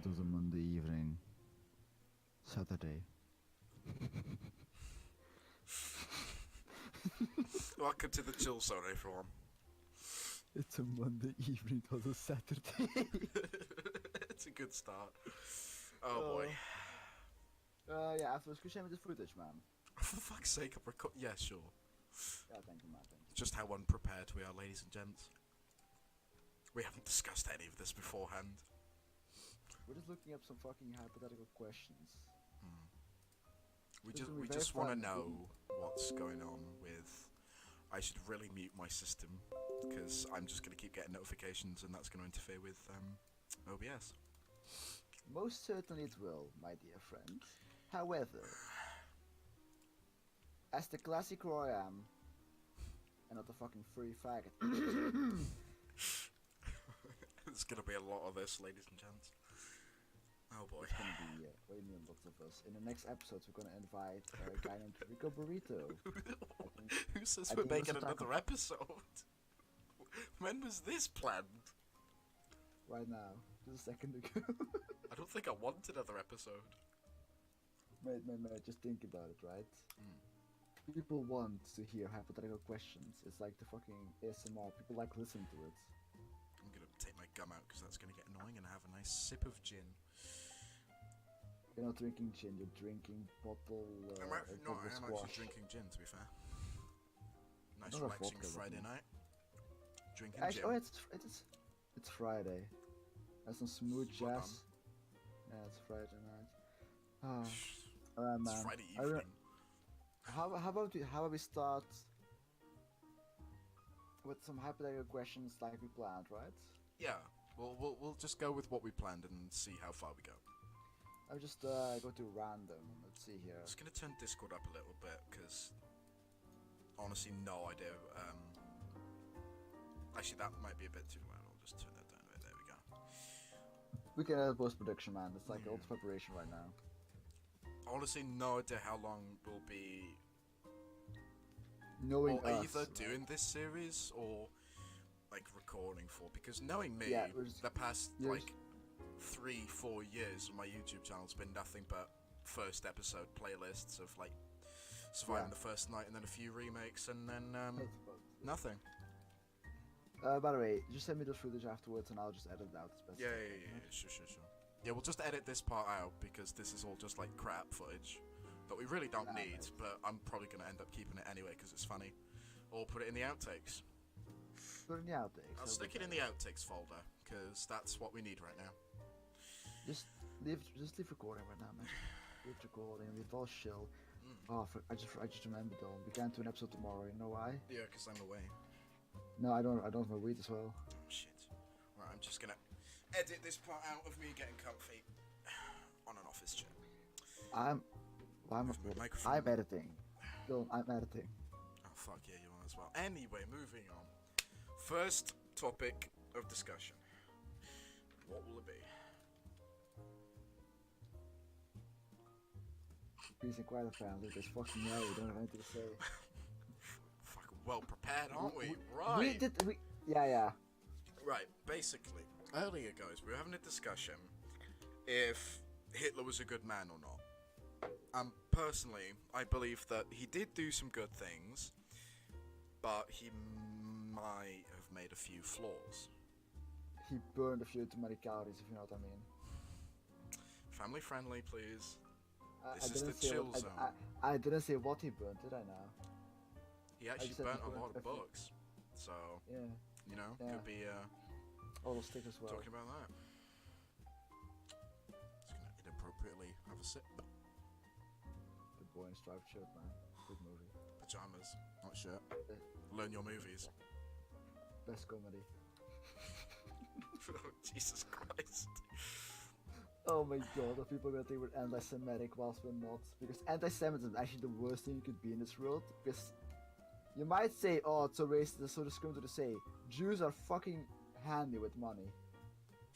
was a Monday evening. Saturday. Welcome to the chill zone, everyone. It's a Monday evening, it was a Saturday. It's a good start. Oh boy. Yeah, afterwards, could you show me the footage, man? For fuck's sake, I'm yeah, sure. Yeah, thank you, man, thank you. Just how unprepared we are, ladies and gents. We haven't discussed any of this beforehand. We're just looking up some fucking hypothetical questions. We This will be we very just want to fun. know what's going on with... I should really mute my system, because I'm just going to keep getting notifications and that's going to interfere with OBS. Most certainly it will, my dear friend. However, as the classic who I am, and not a fucking furry faggot, There's going to be a lot of this, ladies and gents. Oh boy. it's gonna be way more lots of us. In the next episodes, we're gonna invite a guy named Rico Burrito. Who says I we're think making let's talk another episode? When was this planned? Right now, just a second ago. I don't think I want another episode. mate, just think about it, right? People want to hear hypothetical questions. It's like the fucking ASMR. People like listening to it. I'm gonna take my gum out because that's gonna get annoying and have a nice sip of gin. You're not drinking gin, you're drinking bottle. I'm actually not. I am squash. actually drinking gin. To be fair, nice Not a relaxing vodka, Friday but- night. Drinking Actually, gin. oh, it's Friday. That's some smooth Well jazz. Yeah, it's Friday night. Oh, It's man. Friday I re- evening. How about we start with some hypothetical questions like we planned, right? Yeah. We'll just go with what we planned and see how far we go. I'll just go to random. Let's see here. I'm just gonna turn Discord up a little bit because honestly, no idea. Actually, that might be a bit too loud. I'll just turn that down a bit. There we go. We can add post production, man. It's like all the preparation right now. Honestly, no idea how long we'll be Knowing or us, either right? doing this series or like recording for, because knowing me, Yeah, we're just- the past you're like 3-4 years on my YouTube channel's been nothing but first episode playlists of like surviving Yeah. the first night and then a few remakes and then That's about it. nothing. By the way, just send me the footage afterwards and I'll just edit it out as best. Yeah, sure. Yeah, we'll just edit this part out because this is all just like crap footage that we really don't Nah, need, mate. but I'm probably gonna end up keeping it anyway because it's funny, or put it in the outtakes. Put it in the outtakes. I'll stick it in the outtakes folder because that's what we need right now. Just leave recording right now, man. Leave recording. Leave all chill. Oh, I just remembered though. We can't do an episode tomorrow. You know why? Yeah, because I'm away. No, I don't have my weed as well. Oh shit. Right, I'm just gonna edit this part out of me getting comfy on an office chair. I'm With my microphone. I'm editing. No, I'm editing. Oh fuck yeah, you are as well. Anyway, moving on. First topic of discussion. What will it be? Peace and quiet, apparently. There's fucking no. We don't have anything to say. Fucking well prepared, aren't we? Right. Yeah. Right, basically, earlier, guys, we were having a discussion if Hitler was a good man or not. Personally, I believe that he did do some good things, but he might have made a few flaws. He burned a few too many calories, if you know what I mean. Family friendly, please. I This is didn't the say chill what- zone. I didn't say what he burned, did I now? He actually said burnt he a burned lot a of few- books, so, Yeah. you know, Yeah. could be All those stickers as well. talking about that. Just gonna inappropriately have a sip. Good boy in striped shirt, man. Good movie. Pajamas, not shirt. Learn your movies. Best comedy. Oh, Jesus Christ. Oh my god, are people gonna think we're anti-Semitic whilst we're not? Because anti-Semitism is actually the worst thing you could be in this world. Because you might say, oh, it's so racist, it's so discriminatory to say. Jews are fucking handy with money.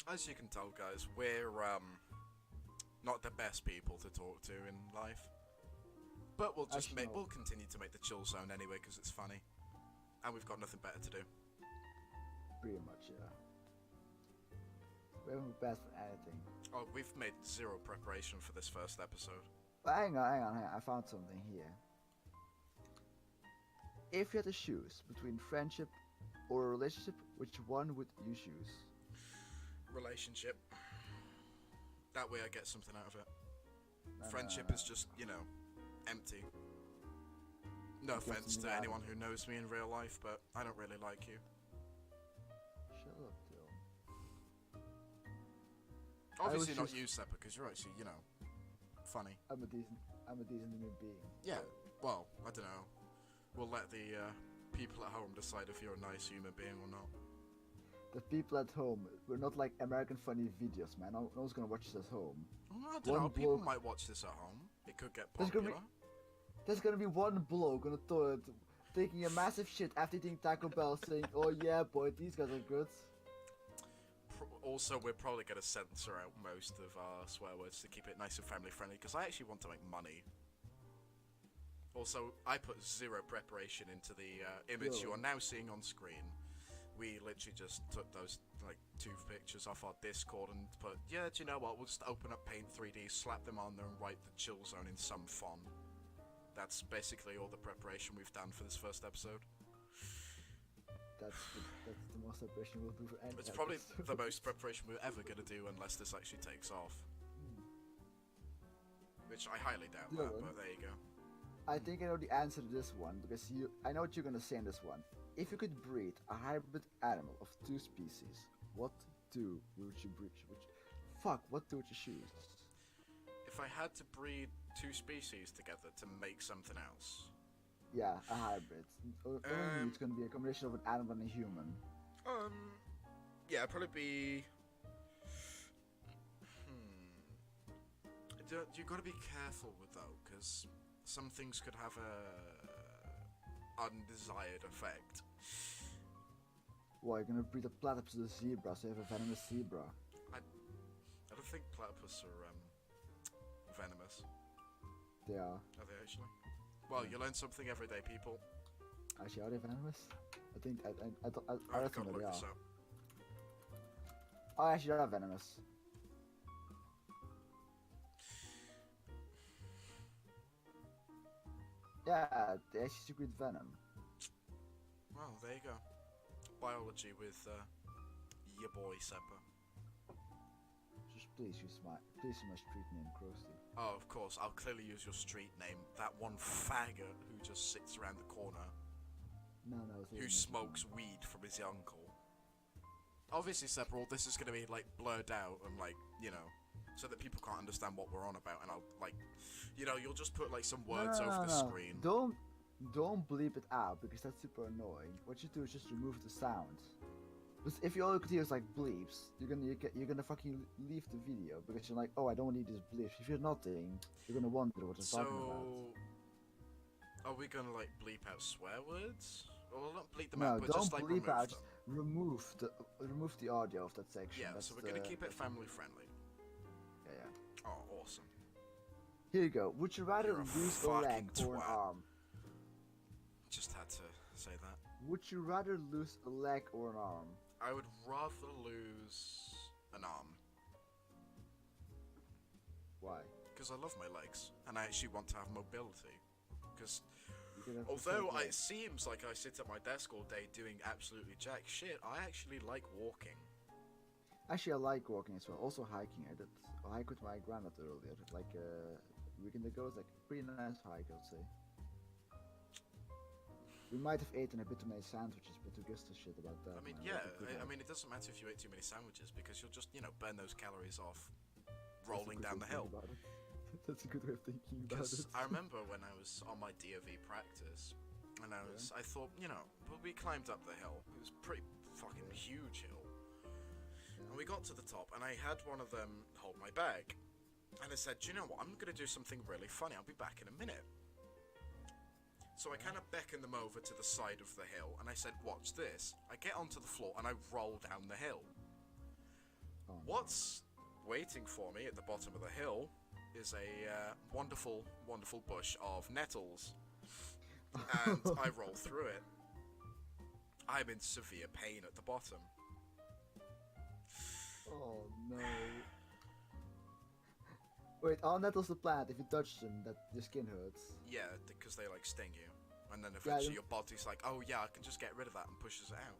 As you can tell, guys, we're not the best people to talk to in life. But we'll just Actually, no. we'll continue to make the chill zone anyway because it's funny, and we've got nothing better to do. Pretty much, yeah. We haven't prepared for anything. Oh, we've made zero preparation for this first episode. But hang on. I found something here. If you had to choose between friendship or a relationship, which one would you choose? Relationship. That way I get something out of it. No, Friendship no. is just, empty. No It gets offense me to out. anyone who knows me in real life, but I don't really like you. Shut up, Phil. Obviously was not just- you, Seppa, because you're actually, funny. I'm a decent human being. Yeah, well, I don't know. We'll let the people at home decide if you're a nice human being or not. The people at home, we're not like American funny videos, man. No one's gonna watch this at home. I don't One know, people bloke- might watch this at home. It could get There's gonna be- popular. There's gonna be one bloke on the toilet taking a massive shit after eating Taco Bell saying, "Oh yeah, boy, these guys are good." Also, we're probably going to censor out most of our swear words to keep it nice and family friendly, because I actually want to make money. Also, I put zero preparation into the image you are now seeing on screen. We literally just took those, 2 pictures off our Discord and put, yeah, do you know what, we'll just open up Paint 3D, slap them on there and write the chill zone in some font. That's basically all the preparation we've done for this first episode. That's the most preparation we'll do for any. It's probably episode. the most preparation we're ever going to do unless this actually takes off. Which I highly doubt Yeah, that, well. but there you go. I think I know the answer to this one because I know what you're gonna say in this one. If you could breed a hybrid animal of 2 species, what two would you breed? What two would you choose? If I had to breed 2 species together to make something else, Yeah, a hybrid. Only it's gonna be a combination of an animal and a human. yeah, it'd probably be. You gotta be careful with though, because some things could have a undesired effect. Well, you're gonna breed a platypus to a zebra, so you have a venomous zebra. I don't think platypus are venomous. They are. Are they actually? Well, you learn something every day, people. Actually, are they venomous? I think I I've reckon got to that they look this are. up. Oh, actually, they are venomous. Yeah, they actually secret venom. Well, there you go. Biology with your boy Seppa. Just please use my street name, Krusty. Oh, of course, I'll clearly use your street name. That one faggot who just sits around the corner, No, who smokes weed from his uncle. Obviously, Seppa, all this is going to be, blurred out and, so that people can't understand what we're on about. And I'll, you'll just put, some words over the screen. Don't bleep it out because that's super annoying. What you do is just remove the sound. Because if you all could hear is bleeps, you're gonna fucking leave the video because you're like, oh, I don't need these bleeps. If you're nothing, you're gonna wonder what they're talking about. Are we going to, bleep out swear words? Or not bleep them No, out, but don't just, bleep remove out. them? Remove the audio of that section. Yeah, That's so we're going to keep it family friendly. Yeah. Oh, awesome. Here you go. Would you rather You're a lose a leg fucking or an twat. arm? Just had to say that. Would you rather lose a leg or an arm? I would rather lose an arm. Why? Because I love my legs, and I actually want to have mobility. Because You could have the although same it seems like I sit at my desk all day doing absolutely jack shit, I actually like walking. Actually, I like walking as well. Also hiking. I did a hike with my granddad earlier, like a weekend ago. It's like a pretty nice hike, I'd say. We might have eaten a bit too many sandwiches, but who gives a shit about that? I mean, man? yeah, Like a good I hike. mean, it doesn't matter if you ate too many sandwiches because you'll just, burn those calories off That's a rolling good down way the to hill. think about it. That's a good way of thinking about Because it. I remember when I was on my DOV practice, and I thought, we climbed up the hill. It was a pretty fucking huge hill. And we got to the top, and I had one of them hold my bag. And I said, do you know what, I'm going to do something really funny. I'll be back in a minute. So I kind of beckoned them over to the side of the hill, and I said, watch this. I get onto the floor, and I roll down the hill. Oh, no. What's waiting for me at the bottom of the hill is a wonderful, wonderful bush of nettles. And I roll through it. I'm in severe pain at the bottom. Oh no. Wait, all nettles the plant. If you touch them, that your skin hurts. Yeah, because they like sting you, and then Yeah, eventually your body's like, oh yeah, I can just get rid of that, and pushes it out.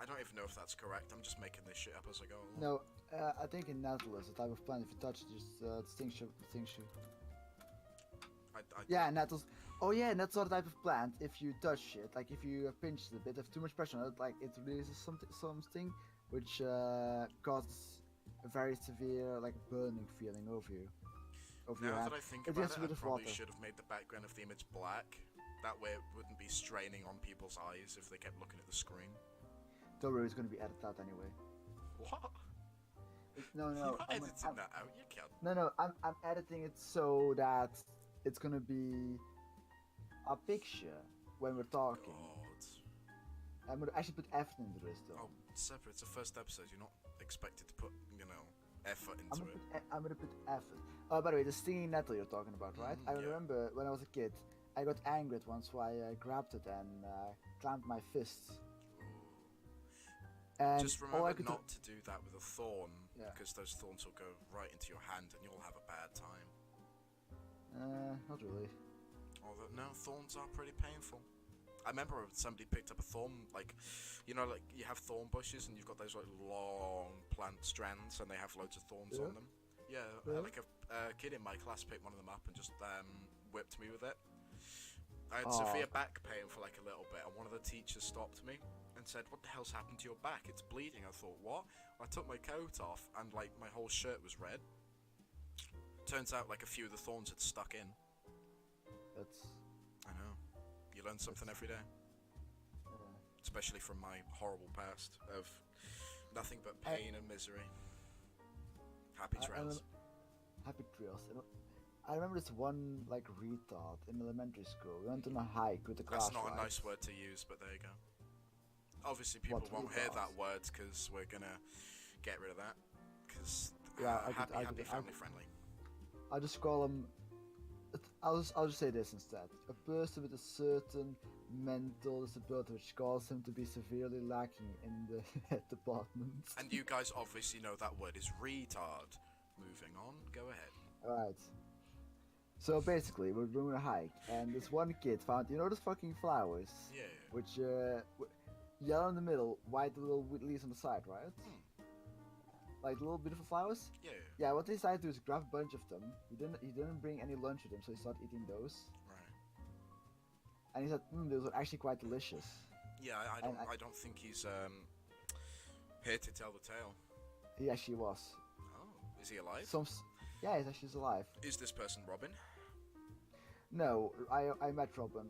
I don't even know if that's correct. I'm just making this shit up as I go along. No, I think in nettle is a type of plant. If you touch it, just stings you. I Yeah, nettles. Oh yeah, nettles are the type of plant. If you touch it, like if you pinch it a bit, if too much pressure on it, like it releases something which causes a very severe like burning feeling over you. Over your Now hand. that I think It about gets it, rid I of probably water. should have made the background of the image black. That way it wouldn't be straining on people's eyes if they kept looking at the screen. Don't worry, it's gonna be edited out anyway. What? No, You're no, not editing that out, you can't. no. I'm editing it so that it's gonna be a picture when we're talking. God. I'm gonna actually put effort into this though. Oh, separate. It's the first episode. You're not expected to put, effort into it. I'm gonna put effort. Oh, by the way, the stinging nettle you're talking about, right? I Yeah. remember when I was a kid, I got angry at once, so I grabbed it and clamped my fists. And Just all I remember could not to do that with a thorn, Yeah. because those thorns will go right into your hand and you'll have a bad time. not really. Although, no, thorns are pretty painful. I remember somebody picked up a thorn, like you have thorn bushes and you've got those like long plant strands and they have loads of thorns Yeah. on them. Yeah, Yeah. like a kid in my class picked one of them up and just whipped me with it. I had Aw. severe back pain for like a little bit, and one of the teachers stopped me and said, "What the hell's happened to your back? It's bleeding." I thought, "What?" I took my coat off and like my whole shirt was red. Turns out like a few of the thorns had stuck in. That's I know. You learn something every day. Especially from my horrible past of nothing but pain and misery. Happy trails. happy trails. I remember this one like retard in elementary school. We went on a hike with the class. That's not a nice word to use, but there you go. Obviously, people What, won't hear retard? that word because we're gonna get rid of that. Because Yeah, happy family friendly. I'll just call them. I'll just say this instead. A person with a certain mental disability which causes him to be severely lacking in the head department. And you guys obviously know that word is retard. Moving on, go ahead. Alright. So basically, we're doing a hike, and this one kid found, those fucking flowers? Yeah. Which, yellow in the middle, white little leaves on the side, right? Like little beautiful flowers? Yeah. Yeah, what he decided to do is grab a bunch of them. He didn't bring any lunch with him, so he started eating those. Right. And he said, those are actually quite delicious. Yeah, I don't think he's here to tell the tale. He actually was. Oh, is he alive? Yeah, he's actually alive. Is this person Robin? No, I met Robin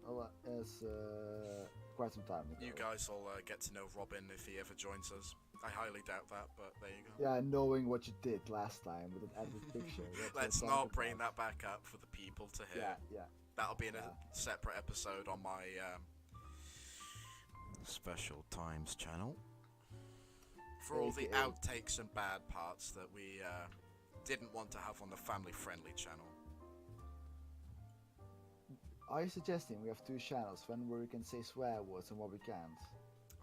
quite some time ago. You guys will get to know Robin if he ever joins us. I highly doubt that, but there you go. Yeah, knowing what you did last time with an edited picture. that's Let's what I'm not talking bring about. that back up for the people to hear. Yeah. That'll be in a Yeah. separate episode on my Special Times channel. For all the AKA. outtakes and bad parts that we didn't want to have on the family-friendly channel. Are you suggesting we have two channels, one where we can say swear words and what we can't?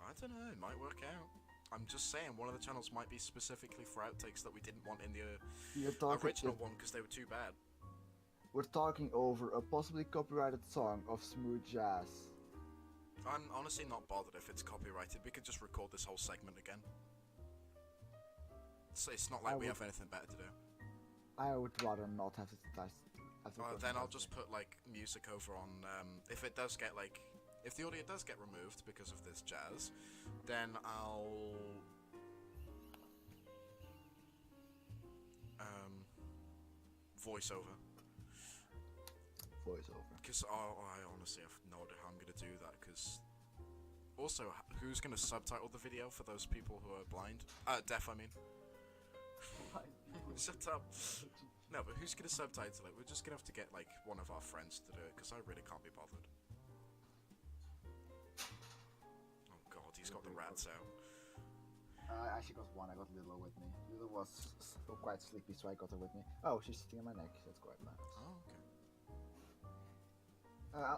I don't know, it might work out. I'm just saying, one of the channels might be specifically for outtakes that we didn't want in the You're talking, original one because they were too bad. We're talking over a possibly copyrighted song of smooth jazz. I'm honestly not bothered if it's copyrighted. We could just record this whole segment again. So it's not like we have anything better to do. I would rather not have to touch. Then I'll just put like music over on. If it does get like, if the audio does get removed because of this jazz, then I'll voiceover. Because I honestly have no idea how I'm gonna do that. Because also, who's gonna subtitle the video for those people who are blind? Deaf, I mean. Shut up. No, but who's gonna subtitle it? We're just gonna have to get like one of our friends to do it because I really can't be bothered. Oh god, he's got the rats out. I actually got one. I got Lilo with me. Lilo was quite sleepy, so I got her with me. Oh, she's sitting on my neck. That's quite nice. Oh, okay.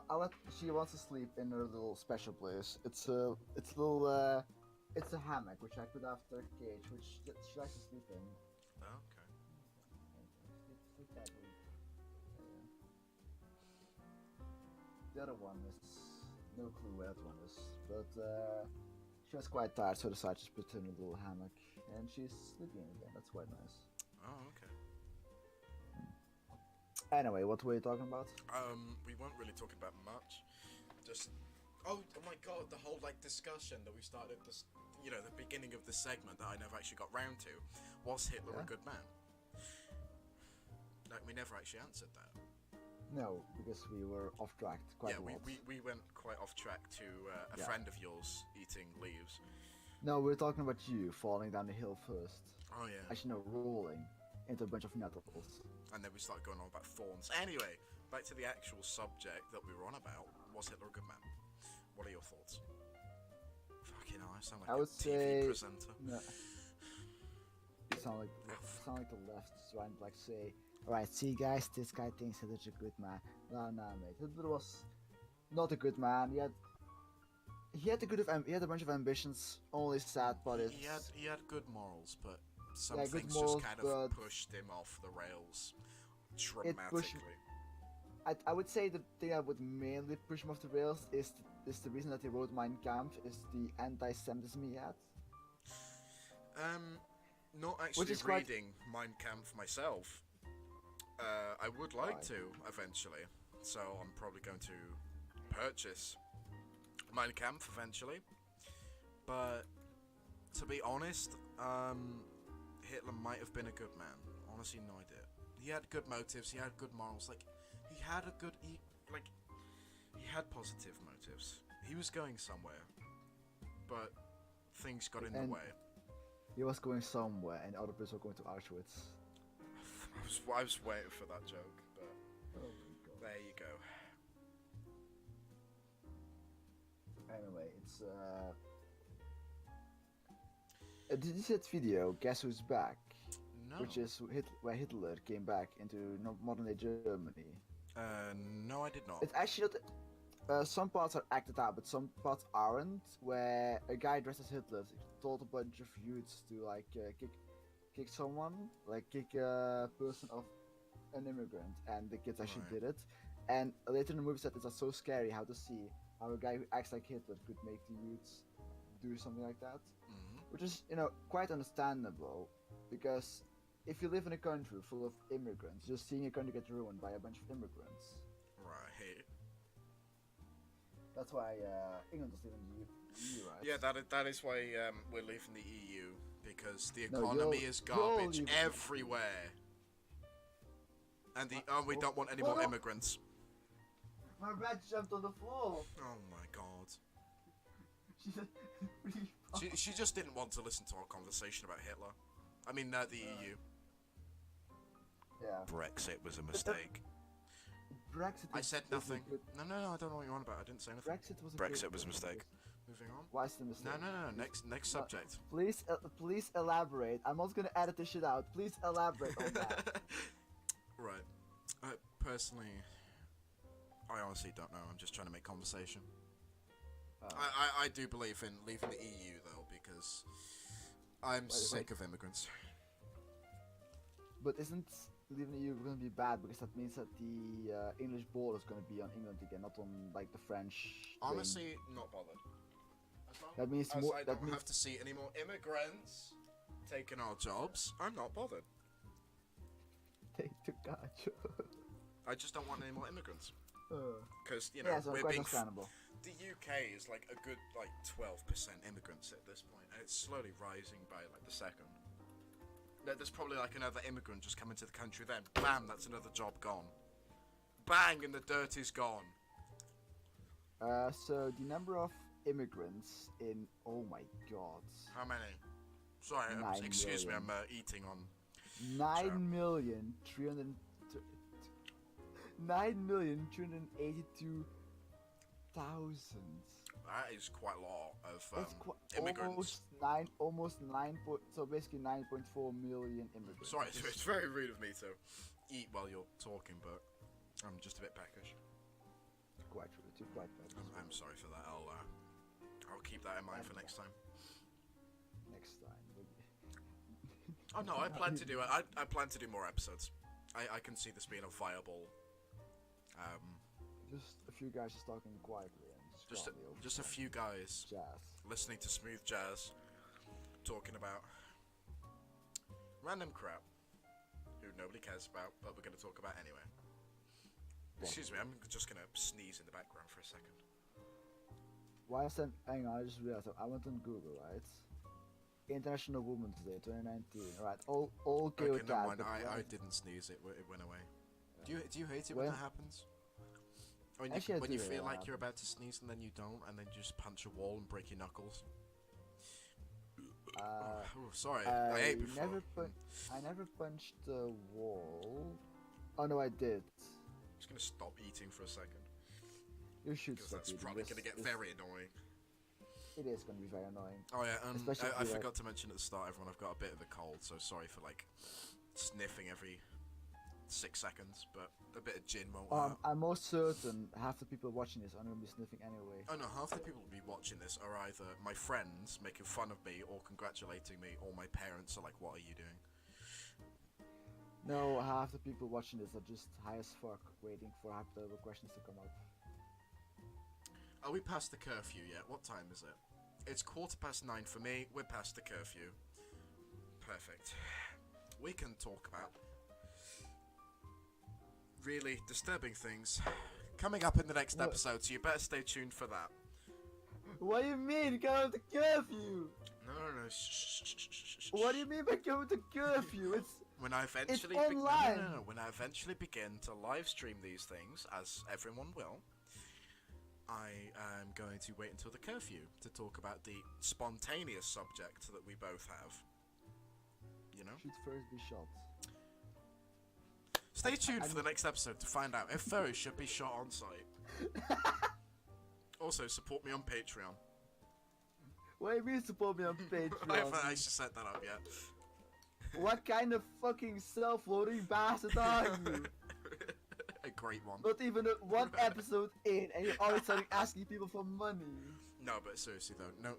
I'll let. She wants to sleep in her little special place. It's a little It's a hammock which I put after a cage, which she likes to sleep in. Oh, okay. Sleep badly. The other one is no clue where that one is, but she was quite tired, so I decided to put her in a little hammock, and she's sleeping again. That's quite nice. Oh, okay. Anyway, what were you talking about? We weren't really talking about much. Just, oh my god, the whole like discussion that we started this, the beginning of the segment that I never actually got round to. Was Hitler a good man? Like, we never actually answered that. No, because we were off track quite a lot. We went quite off track to a friend of yours eating leaves. No, we were talking about you falling down the hill first. Oh yeah. Actually, no, rolling into a bunch of nettles. And then we started going on about thorns. Anyway, back to the actual subject that we were on about. Was Hitler a good man? What are your thoughts? Fucking hell, I sound like a TV presenter. No. You sound like the left trying to like say, alright, see guys, this guy thinks Hitler's a good man. No, mate. Hitler was not a good man. He had a bunch of ambitions. Only sad part is he had good morals, but some good things morals, just kind of pushed him off the rails dramatically. I would say the thing that would mainly push him off the rails is the reason that he wrote Mein Kampf is the anti-Semitism he had. Not actually reading Mein Kampf myself. I would like to eventually, so I'm probably going to purchase Mein Kampf eventually. But to be honest, Hitler might have been a good man. Honestly, no idea. He had good motives. He had good morals. Like, he had positive motives. He was going somewhere, but things got in the way. He was going somewhere, and other people were going to Auschwitz. I was waiting for that joke, but there you go. Anyway, it's did you see that video? Guess Who's Back? No. Which is where Hitler came back into modern day Germany. No, I did not. It's actually not. Some parts are acted out, but some parts aren't. Where a guy dressed as Hitler told a bunch of youths to like kick someone, like kick a person of an immigrant, and the kids actually did it. And later in the movie said it's so scary how to see how a guy who acts like Hitler could make the youths do something like that, which is quite understandable, because if you live in a country full of immigrants, just seeing a country get ruined by a bunch of immigrants. Right. That's why England is leaving the EU, right? Yeah, that is why we're leaving the EU, because the economy is garbage everywhere, and we don't want any more immigrants. My rat jumped on the floor. Oh my god. She just didn't want to listen to our conversation about Hitler. I mean, the EU. Yeah. Brexit was a mistake. Brexit. I said nothing. No, I don't know what you're on about. I didn't say anything. Brexit was a mistake. Moving on. Why is it a mistake? No. Next subject. Please elaborate. I'm not gonna edit this shit out. Please elaborate on that. Right. Personally, I honestly don't know. I'm just trying to make conversation. I do believe in leaving the EU though, because I'm sick of immigrants. But isn't leaving the EU going to be bad, because that means that the English border is going to be on England again, not on like the French Honestly, not bothered. That means as I don't have to see any more immigrants taking our jobs, I'm not bothered. They took our jobs. I just don't want any more immigrants. Because we're being the UK is like a good 12% immigrants at this point, and it's slowly rising by like the second. There's probably like another immigrant just come into the country, then bam, that's another job gone. Bang, and the dirt is gone. So the number of immigrants in, oh my god. How many? Sorry, excuse me, I'm eating on. 9,382,000. That is quite a lot of immigrants. Almost 9. So basically 9.4 million immigrants. Sorry, it's very rude of me to eat while you're talking, but I'm just a bit peckish. Quite rude. Quite bad. I'm sorry for that. I'll keep that in mind for next time. Oh no, I plan to do it. I plan to do more episodes. I can see this being a viable. Just a few guys just talking quietly and Just a few guys jazz. listening to smooth jazz, talking about random crap who nobody cares about, but we're gonna talk about anyway. Excuse me, I'm just gonna sneeze in the background for a second. Why I sent? Hang on, I just realized I went on Google, right? International Women's Day 2019. Alright, all okay with never that. mind. but I when- didn't sneeze. It went away. Do you hate it When- when that happens? When Actually, I you do feel hate like that. you're about to sneeze and then you don't, and then you just punch a wall and break your knuckles. Oh, sorry, I ate before. I never punched the wall. Oh no, I did. I'm just gonna stop eating for a second You should because stop that's eating. probably This gonna get is- very annoying. It is gonna be very annoying. Oh yeah, Especially if I you, like- forgot to mention at the start, everyone, I've got a bit of a cold, so sorry for like sniffing every 6 seconds, but a bit of gin won't hurt. I'm most certain half the people watching this are gonna be sniffing anyway. Oh no, half the people who be watching this are either my friends making fun of me or congratulating me, or my parents are like, what are you doing? No, half the people watching this are just high as fuck, waiting for hypothetical questions to come up. Are we past the curfew yet? What time is it? It's 9:15 for me, we're past the curfew. Perfect. We can talk about really disturbing things coming up in the next What? episode, so you better stay tuned for that. What do you mean, come to curfew? No, shh. What do you mean by coming to curfew? It's When I eventually online. No. When I eventually begin to live stream these things, as everyone will, I am going to wait until the curfew to talk about the spontaneous subject that we both have. You know? should first be shot. Stay tuned for the next episode to find out if furries should be shot on sight. Also, support me on Patreon. What do you mean support me on I haven't Patreon? actually set that up yet. What kind of fucking self-loading bastard are you? A great one. Not even one episode in, and you're already starting asking people for money. No, but seriously though, no,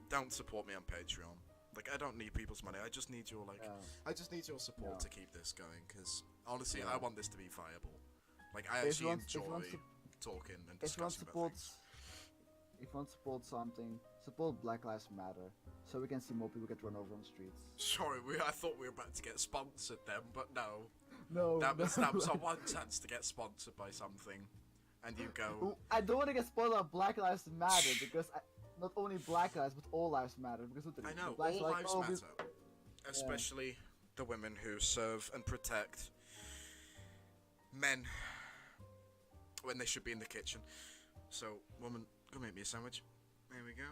don't support me on Patreon. Like, I don't need people's money. I just need your I just need your support No. to keep this going. Because honestly, Yeah. I want this to be viable. Like, I If actually one- if enjoy one talking and If one discussing about supports, things. if one supports something, support Black Lives Matter, so we can see more people get run over on the streets. Sorry, I thought we were about to get sponsored then, but no. No, That was no. our one chance to get sponsored by something, and you go. I don't want to get spoiled on Black Lives Matter because not only Black Lives but all lives matter. Because look at I it, know, the Blacks all are like, lives "Oh, matter, especially the women who serve and protect men when they should be in the kitchen. So, woman, go make me a sandwich. There we go.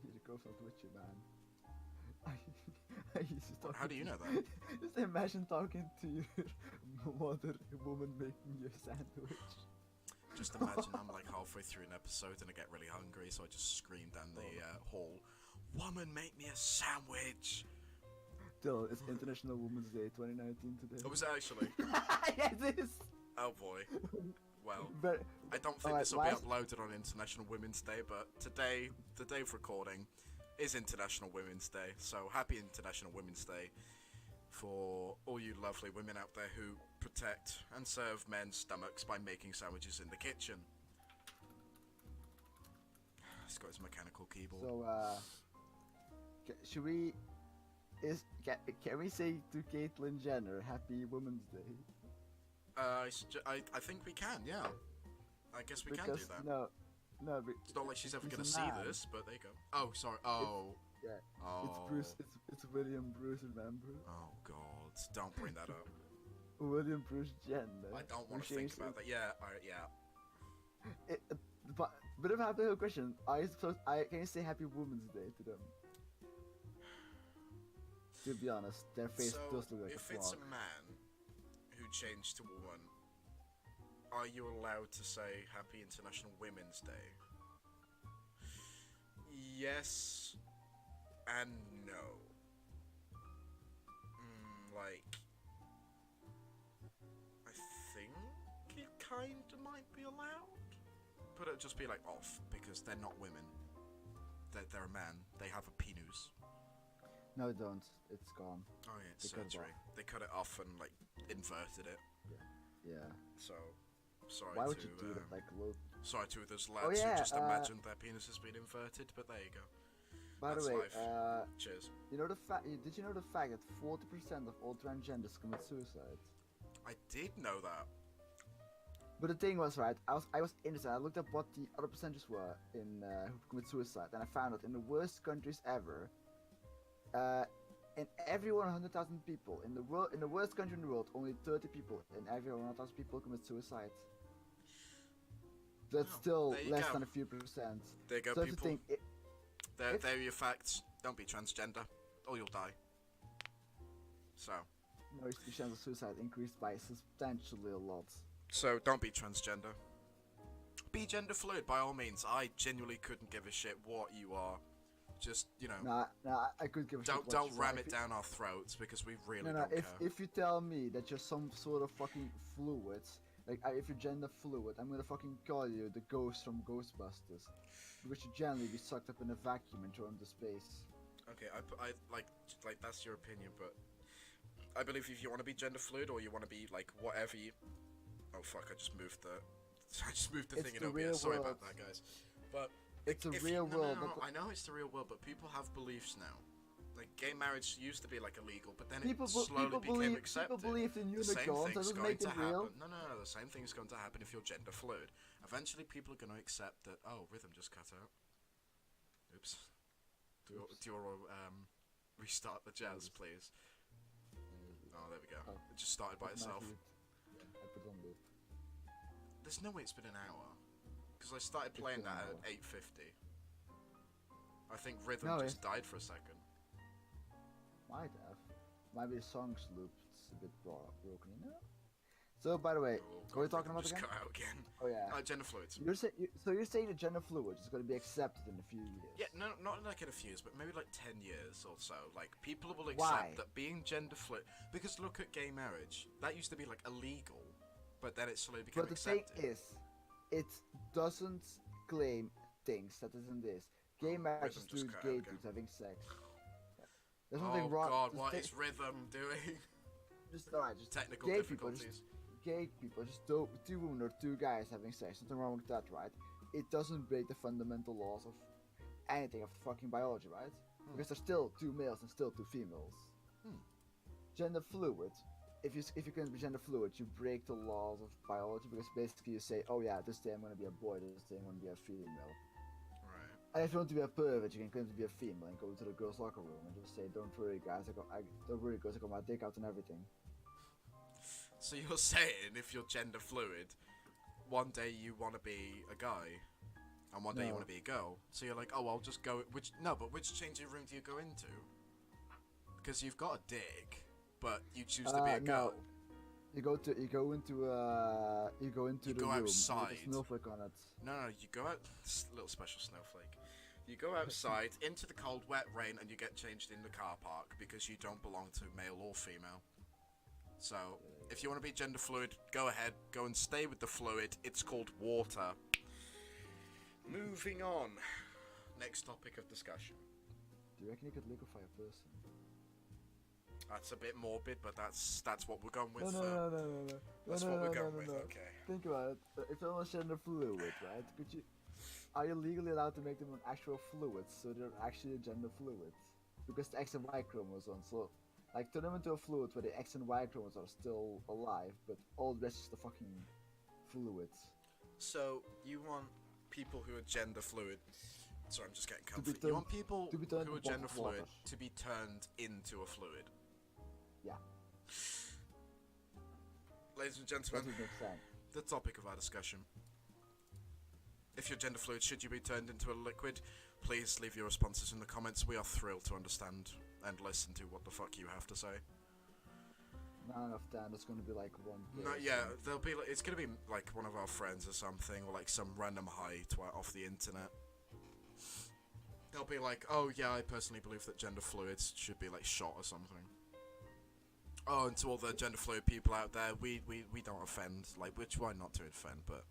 Your girlfriend with you, man. I used to talk How do you know that? Just imagine talking to your mother, woman making you a sandwich. Just imagine I'm like halfway through an episode and I get really hungry, so I just scream down the hall, "Woman, make me a sandwich!" Still, it's International Women's Day 2019 today. Oh, was it actually? Yes, it is. Oh boy. Well, But I don't think Alright, this will be why is- uploaded on International Women's Day, but today, the day of recording, is International Women's Day. So happy International Women's Day for all you lovely women out there who protect and serve men's stomachs by making sandwiches in the kitchen. He's got his mechanical keyboard. so, should we? Can we say to Caitlyn Jenner, Happy Women's Day? I think we can, yeah. I guess we can do that. no, It's not like she's ever he's gonna a see man. this, but there you go. Oh, sorry. Oh. yeah, Oh. it's Bruce. It's William Bruce. Remember? Oh God! Don't bring that up. William Bruce Jenner. I don't want who to think changed about that. Yeah, yeah. But if I have the question, can you say Happy Women's Day to them? To be honest, their face So, does look like if a it's frog. a man who changed to woman, are you allowed to say Happy International Women's Day? Yes and no. Like, I think it kinda might be allowed, but it'd just be like off because they're not women. They're a man. They have a penis. No, don't. It's gone. Oh yeah, it's They cut it surgery. off. They cut it off and like inverted it. Yeah. So sorry Why would to you do that? Like, look. sorry to those Oh, lads yeah, who just imagined their penis has been inverted, but there you go. By That's the way, life. Cheers. you know the fact? Did you know the fact that 40% of all transgenders commit suicide? I did know that. But the thing was, right, I was interested. I looked up what the other percentages were in who commit suicide, and I found out in the worst countries ever, in every 100,000 people in the world, in the worst country in the world, only 30 people in every 100,000 people commit suicide. That's Well, still there you less go. than a few percent. There you go, So if you people. think, There if- are your facts. Don't be transgender, or you'll die. So. the chance of suicide increased by substantially a lot. So don't be transgender. Be gender fluid by all means. I genuinely couldn't give a shit what you are. Just, you know, Nah, I could give a shit what don't you ram are. it down our throats because we really No, don't care. if you tell me that you're some sort of fucking fluid, like if you're gender fluid, I'm gonna fucking call you the ghost from Ghostbusters, because you generally be sucked up in a vacuum and thrown into space. Okay, I like that's your opinion, but I believe if you want to be gender fluid or you want to be like whatever you. Oh fuck! I just moved the It's thing in the OBS. real Sorry world. about that, guys. But It's a if real you, no, world. No, not the- I know it's the real world, but people have beliefs now. Like gay marriage used to be like illegal, but then People, it slowly became accepted. people believe in The same unicorns. That thing's doesn't going make to it real. happen. No. The same thing's going to happen if you're gender fluid. Eventually, people are going to accept that. Oh, rhythm just cut out. Oops. Do you want to restart the jazz, please? Oh, there we go. Oh. It just started by itself. Yeah, I put on loop. There's no way it's been an hour. Because I started It's playing been that an at hour. 8:50. I think rhythm No, just died for a second. Might have. Maybe the song's looped a bit broken, you know? So, by the way, Oh, what are we God, talking rhythm about just again? cut out again. Oh yeah. Gender fluids. So you're saying the gender fluid is going to be accepted in a few years? Yeah, no, not like in a few years, but maybe like 10 years or so. Like, people will accept Why? that being gender fluid. Because look at gay marriage. That used to be like illegal, but then it slowly became But the accepted. thing is, it doesn't claim things that isn't this. Gay marriage is Rhythm just two cut out gay again. dudes having sex. There's Oh nothing wrong. god, just what take- is rhythm doing? Just alright, just Technical gay people, difficulties. gay people, just two women or two guys having sex. Nothing wrong with that, right? It doesn't break the fundamental laws of anything of fucking biology, right? Because there's still two males and still two females. Hmm. Gender fluid. If you can be gender fluid, you break the laws of biology because basically you say, oh yeah, this day I'm gonna be a boy, this day I'm gonna be a female. Right. And if you want to be a pervert, you can claim to be a female and go to the girls' locker room and just say, "Don't worry, guys. Don't worry, girls. I got my dick out and everything." So you're saying if you're gender fluid, one day you want to be a guy, and one day you No. want to be a girl. So you're like, oh, I'll just go. Which changing room do you go into? Because you've got a dick, but you choose to be a No. girl. You go into You the go room outside. with a snowflake on it. No, you go out. Little special snowflake. You go outside into the cold, wet rain, and you get changed in the car park because you don't belong to male or female. So, if you want to be gender fluid, go ahead. Go and stay with the fluid. It's called water. Moving on. Next topic of discussion. Do you reckon you could liquefy a person? That's a bit morbid, but that's what we're going with. No. That's what we're going with. Okay. Think about it. If someone's gender fluid, right? Are you legally allowed to make them an actual fluid, so they're actually gender fluid? Because the X and Y chromosomes, so like turn them into a fluid where the X and Y chromosomes are still alive, but all the rest is the fucking fluids. So you want people who are gender fluid? Sorry, I'm just getting To be comfy. You want turned- people to be turned who are into gender fluid water. to be turned into a fluid. Yeah, Ladies and that gentlemen, would make sense. the topic of our discussion. If you're gender fluid, should you be turned into a liquid? Please leave your responses in the comments. We are thrilled to understand and listen to what the fuck you have to say. 9 of 10, it's gonna be like one. No, person. yeah, there'll be like, it's gonna be like one of our friends or something, or like some random high twat off the internet. They'll be like, oh yeah, I personally believe that gender fluids should be like shot or something. Oh, and to all the gender fluid people out there, we don't offend, like, we try not to offend, but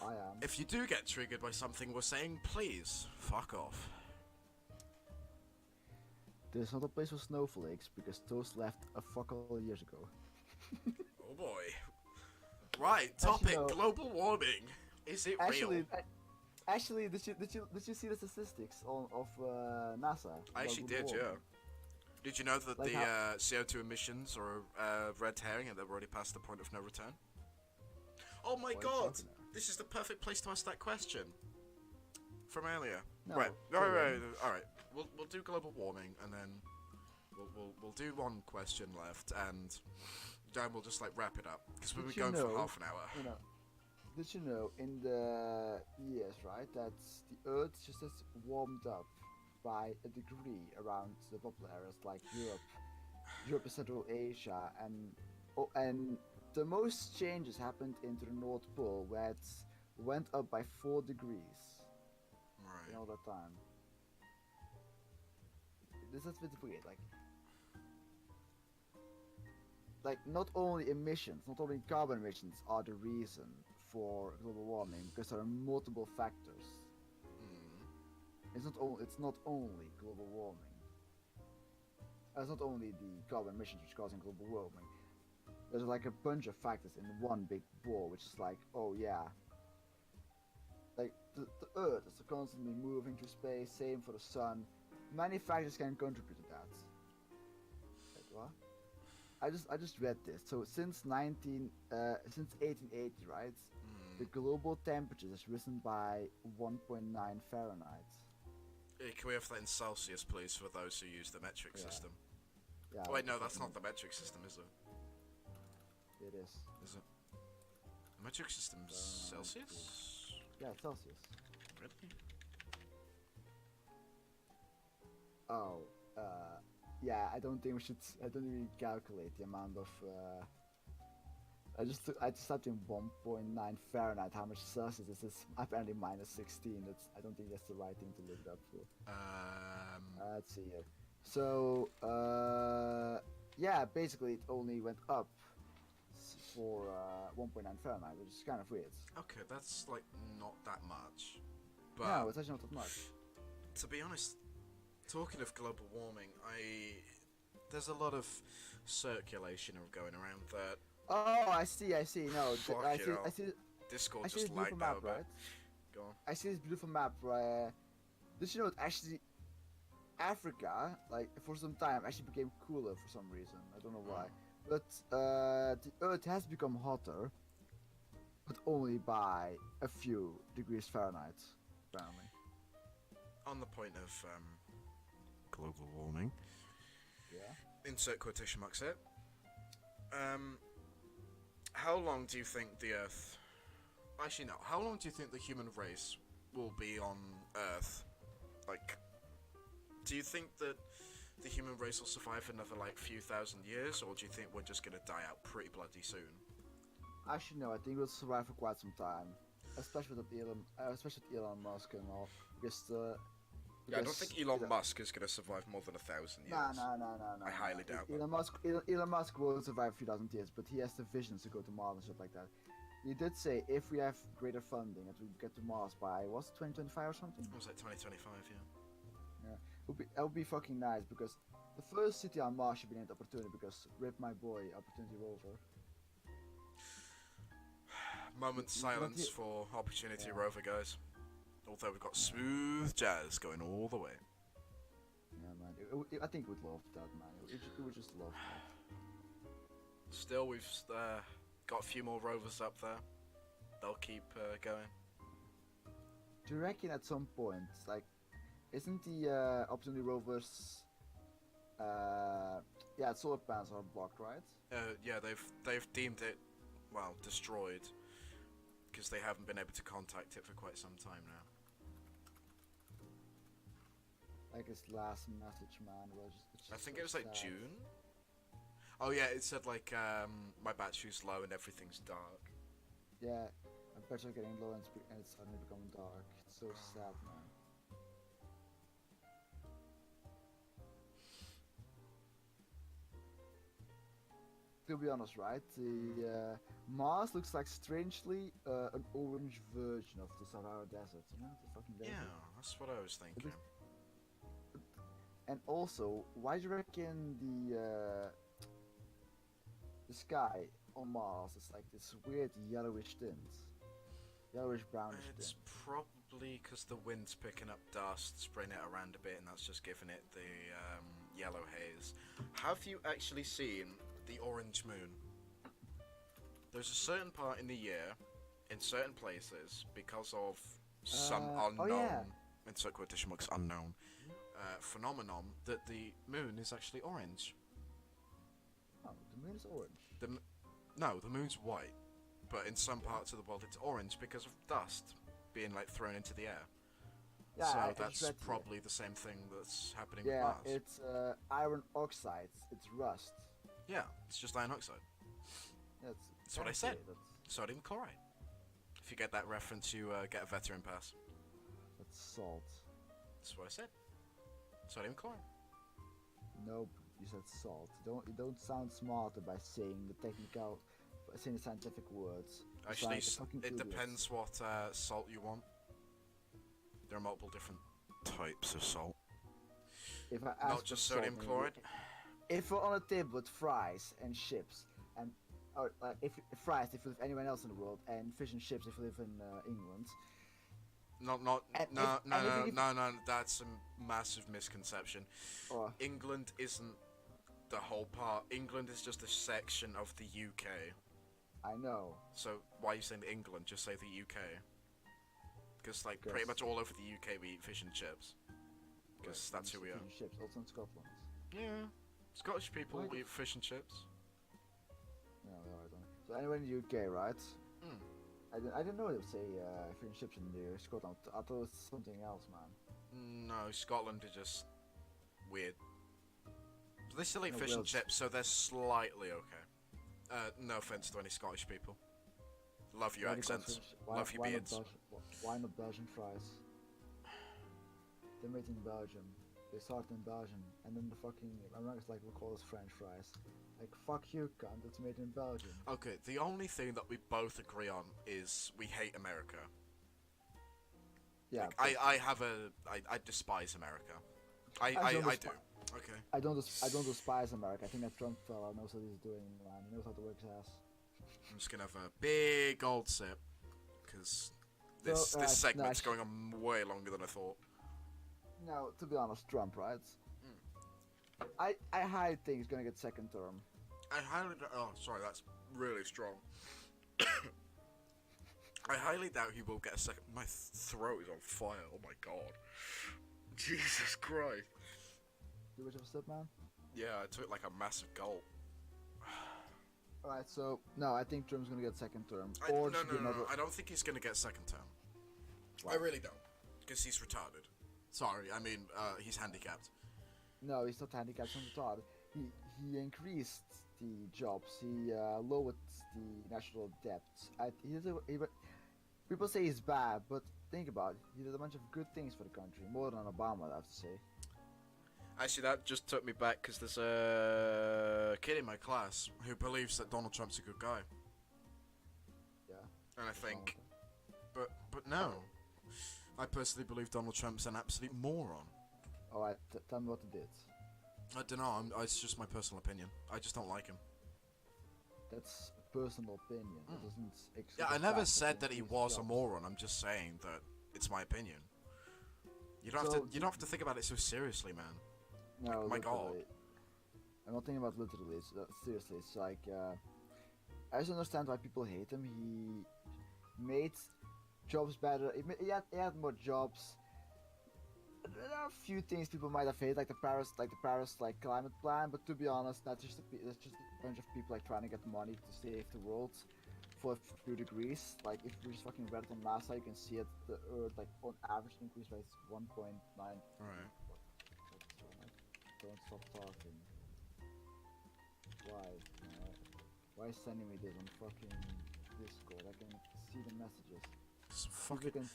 I am. if you do get triggered by something we're saying, please, fuck off. There's not a place for snowflakes because those left a fuck all years ago. Oh boy. Right, Actually, topic, no. global warming. Is it Actually, real? actually, did you see the statistics of NASA? I about actually global did, yeah. warming? Did you know that Like the how- CO2 emissions are red herring and they've already passed the point of no return? Oh my What are you god! talking about? This is the perfect place to ask that question. From earlier. No, Right, carry right, on. alright. We'll do global warming and then we'll do one question left and then we'll just like wrap it up. Because we've Did been you going for know- half an hour. You know, did you know in the years, right, that the Earth just has warmed up by a degree around the polar areas like Europe and Central Asia, and the most changes happened into the North Pole, where it went up by 4 degrees in Right. all that time. This is a bit weird, like not only emissions, not only carbon emissions are the reason for global warming, because there are multiple factors. Mm. It's not only global warming. It's not only the carbon emissions which are causing global warming. There's like a bunch of factors in one big ball, which is like, oh yeah, like the Earth is constantly moving through space. Same for the sun. Many factors can contribute to that. Wait, what? I just read this. So since 1880, right, the Mm. global temperature has risen by 1.9 Fahrenheit. Can we have that in Celsius, please, for those who use the metric Yeah. system? Yeah. Wait, no, that's not the metric system, is it? It is. Is it? The metric system's Celsius? Yeah, it's Celsius. Really? Oh, yeah. I don't think we should. I don't really calculate the amount of. I just typed in 1.9 Fahrenheit. How much Celsius is this? Apparently minus 16. I don't think that's the right thing to look it up for. Let's see here. So, yeah, basically it only went up for 1.9 Fahrenheit, which is kind of weird. Okay, that's like not that much. But No, it's actually not that much. to be honest, talking of global warming, there's a lot of circulation going around that Oh, I see. No, Fuck I you see. know. I see. Discord I see just this beautiful lagged out map, a bit. right? Go on. I see this beautiful map where. Did you know it actually Africa, like for some time, actually became cooler for some reason. I don't know why. But the Earth has become hotter, but only by a few degrees Fahrenheit, apparently. On the point of global warming, Yeah. insert quotation marks here. How long do you think the Earth? Actually, no. How long do you think the human race will be on Earth? Like, do you think that the human race will survive another like few thousand years, or do you think we're just gonna die out pretty bloody soon? Actually, no. I think we'll survive for quite some time, especially with Elon Musk and all. Because Yeah, I don't think Elon you know- Musk is gonna survive more than 1,000 years. No. I highly doubt that. Elon Musk will survive a few thousand years, but he has the visions to go to Mars and stuff like that. He did say if we have greater funding that we get to Mars by was it 2025 or something? It was like 2025, yeah. That would be fucking nice because the first city on Mars should be named Opportunity because rip my boy Opportunity Rover. Moment You got silence it. for Opportunity Yeah. Rover, guys. Although we've got smooth jazz going all the way. Yeah, man. I think we'd love that, man. It would just love that. Still, we've got a few more rovers up there. They'll keep going. Do you reckon at some point, like, isn't the Opportunity Rovers, yeah, solar panels are blocked, right? Yeah, they've deemed it, well, destroyed, because they haven't been able to contact it for quite some time now. Like his last message, man, was. I think it was like June. Oh yeah, it said like my battery's low and everything's dark. Yeah, my batteries are getting low and it's suddenly becoming dark. It's so sad, man. To be honest, right? The Mars looks like strangely an orange version of the Sahara Desert. You know, the fucking desert. Yeah, that's what I was thinking. And also, why do you reckon the sky on Mars is like this weird yellowish tint, yellowish brownish It's tint? probably because the wind's picking up dust, spraying it around a bit, and that's just giving it the yellow haze. Have you actually seen the orange moon? There's a certain part in the year, in certain places, because of some Oh unknown, yeah. insert quotation marks, unknown phenomenon, that the moon is actually orange. Oh, the moon is orange. No, the moon's white, but in some parts of the world it's orange because of dust being like thrown into the air. Yeah, So I just that's read probably the same thing that's happening Yeah, with Mars. it's iron oxide. It's rust. Yeah, it's just iron oxide. That's what I said. Sodium chloride. If you get that reference, you get a veteran pass. That's salt. That's what I said. Sodium chloride. Nope, you said salt. You don't sound smarter by saying saying the scientific words. You Actually, sound like a fucking it idiot. depends what salt you want. There are multiple different types of salt. If I ask Not for just salt, sodium chloride. If we're on a table with fries and chips, and or if fries if you live anywhere else in the world, and fish and chips if you live in England. No, that's a massive misconception. Or England isn't the whole part. England is just a section of the UK. I know. So why are you saying England? Just say the UK. Because like pretty much all over the UK we eat fish and chips. Because that's who we Fish are. and chips, also in Scotland. Yeah. Scottish people Why eat fish and chips. Yeah, they are, don't they? So anywhere in the UK, right? Mm. I didn't know they would say fish and chips in Scotland. I thought it was something else, man. No, Scotland is just weird. But they still eat No, fish and Wales. chips, so they're slightly okay. No offense to any Scottish people. Love your Why they call accents. fish- why- Love your why not beards. Why not Belgian fries? They're made in Belgium. They started in Belgium, and then the fucking Americans like we call us French fries. Like fuck you, cunt. It's made in Belgium. Okay, the only thing that we both agree on is we hate America. Yeah. Like, I despise America. I don't do. despi- Okay. I don't despise America. I think that Trump fella knows what he's doing, man. He knows how to work his ass. I'm just gonna have a big old sip, because this So, this segment's no, going on way longer than I thought. No, to be honest, Trump, right? Mm. I highly think he's gonna get second term. Oh, sorry, that's really strong. I highly doubt he will get a second. My throat is on fire. Oh my god. Jesus Christ. Do much of a sip, man? Yeah, I took like a massive gulp. Alright, so no, I think Trump's gonna get second term. No, it should be another. I don't think he's gonna get second term. Why? I really don't. Because he's retarded. Sorry, I mean, he's handicapped. No, he's not handicapped. He's not retarded. He increased the jobs. He lowered the national debt. People say he's bad, but think about it. He did a bunch of good things for the country, more than Obama, I have to say. Actually, that just took me back because there's a kid in my class who believes that Donald Trump's a good guy. Yeah. And I think, but no. I personally believe Donald Trump's an absolute moron. Alright, tell me what he did. I don't know. It's just my personal opinion. I just don't like him. That's a personal opinion. It Mm. doesn't Yeah, I never said that he was a moron. I'm just saying that it's my opinion. You don't have to. You don't have to think about it so seriously, man. No, my God. literally. I'm not thinking about literally. Seriously, it's like I just understand why people hate him. He made jobs better. He had more jobs. There are a few things people might have hated, like the Paris climate plan. But to be honest, that's just a bunch of people like trying to get money to save the world for a few degrees. Like if you just fucking read it on NASA, you can see it. The Earth like on average increase by 1.9. Alright. Don't stop talking. Why? Why is sending me this on fucking Discord? I can see the messages.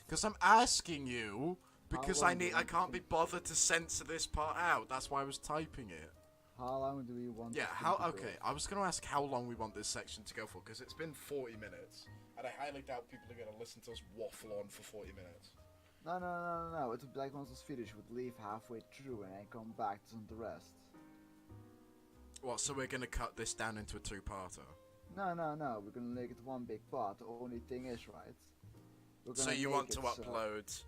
Because I'm asking you. Because How long do I you can't be think- bothered to censor this part out. That's why I was typing it. How long do we want? Yeah. this thing How? to go? Okay. I was gonna ask how long we want this section to go for. Because it's been 40 minutes, and I highly doubt people are gonna listen to us waffle on for 40 minutes. No. It would be like one of those videos you would leave halfway through and then come back to the rest. What, so we're gonna cut this down into a two-parter? No. We're gonna make it one big part. The only thing is, right? So you want to upload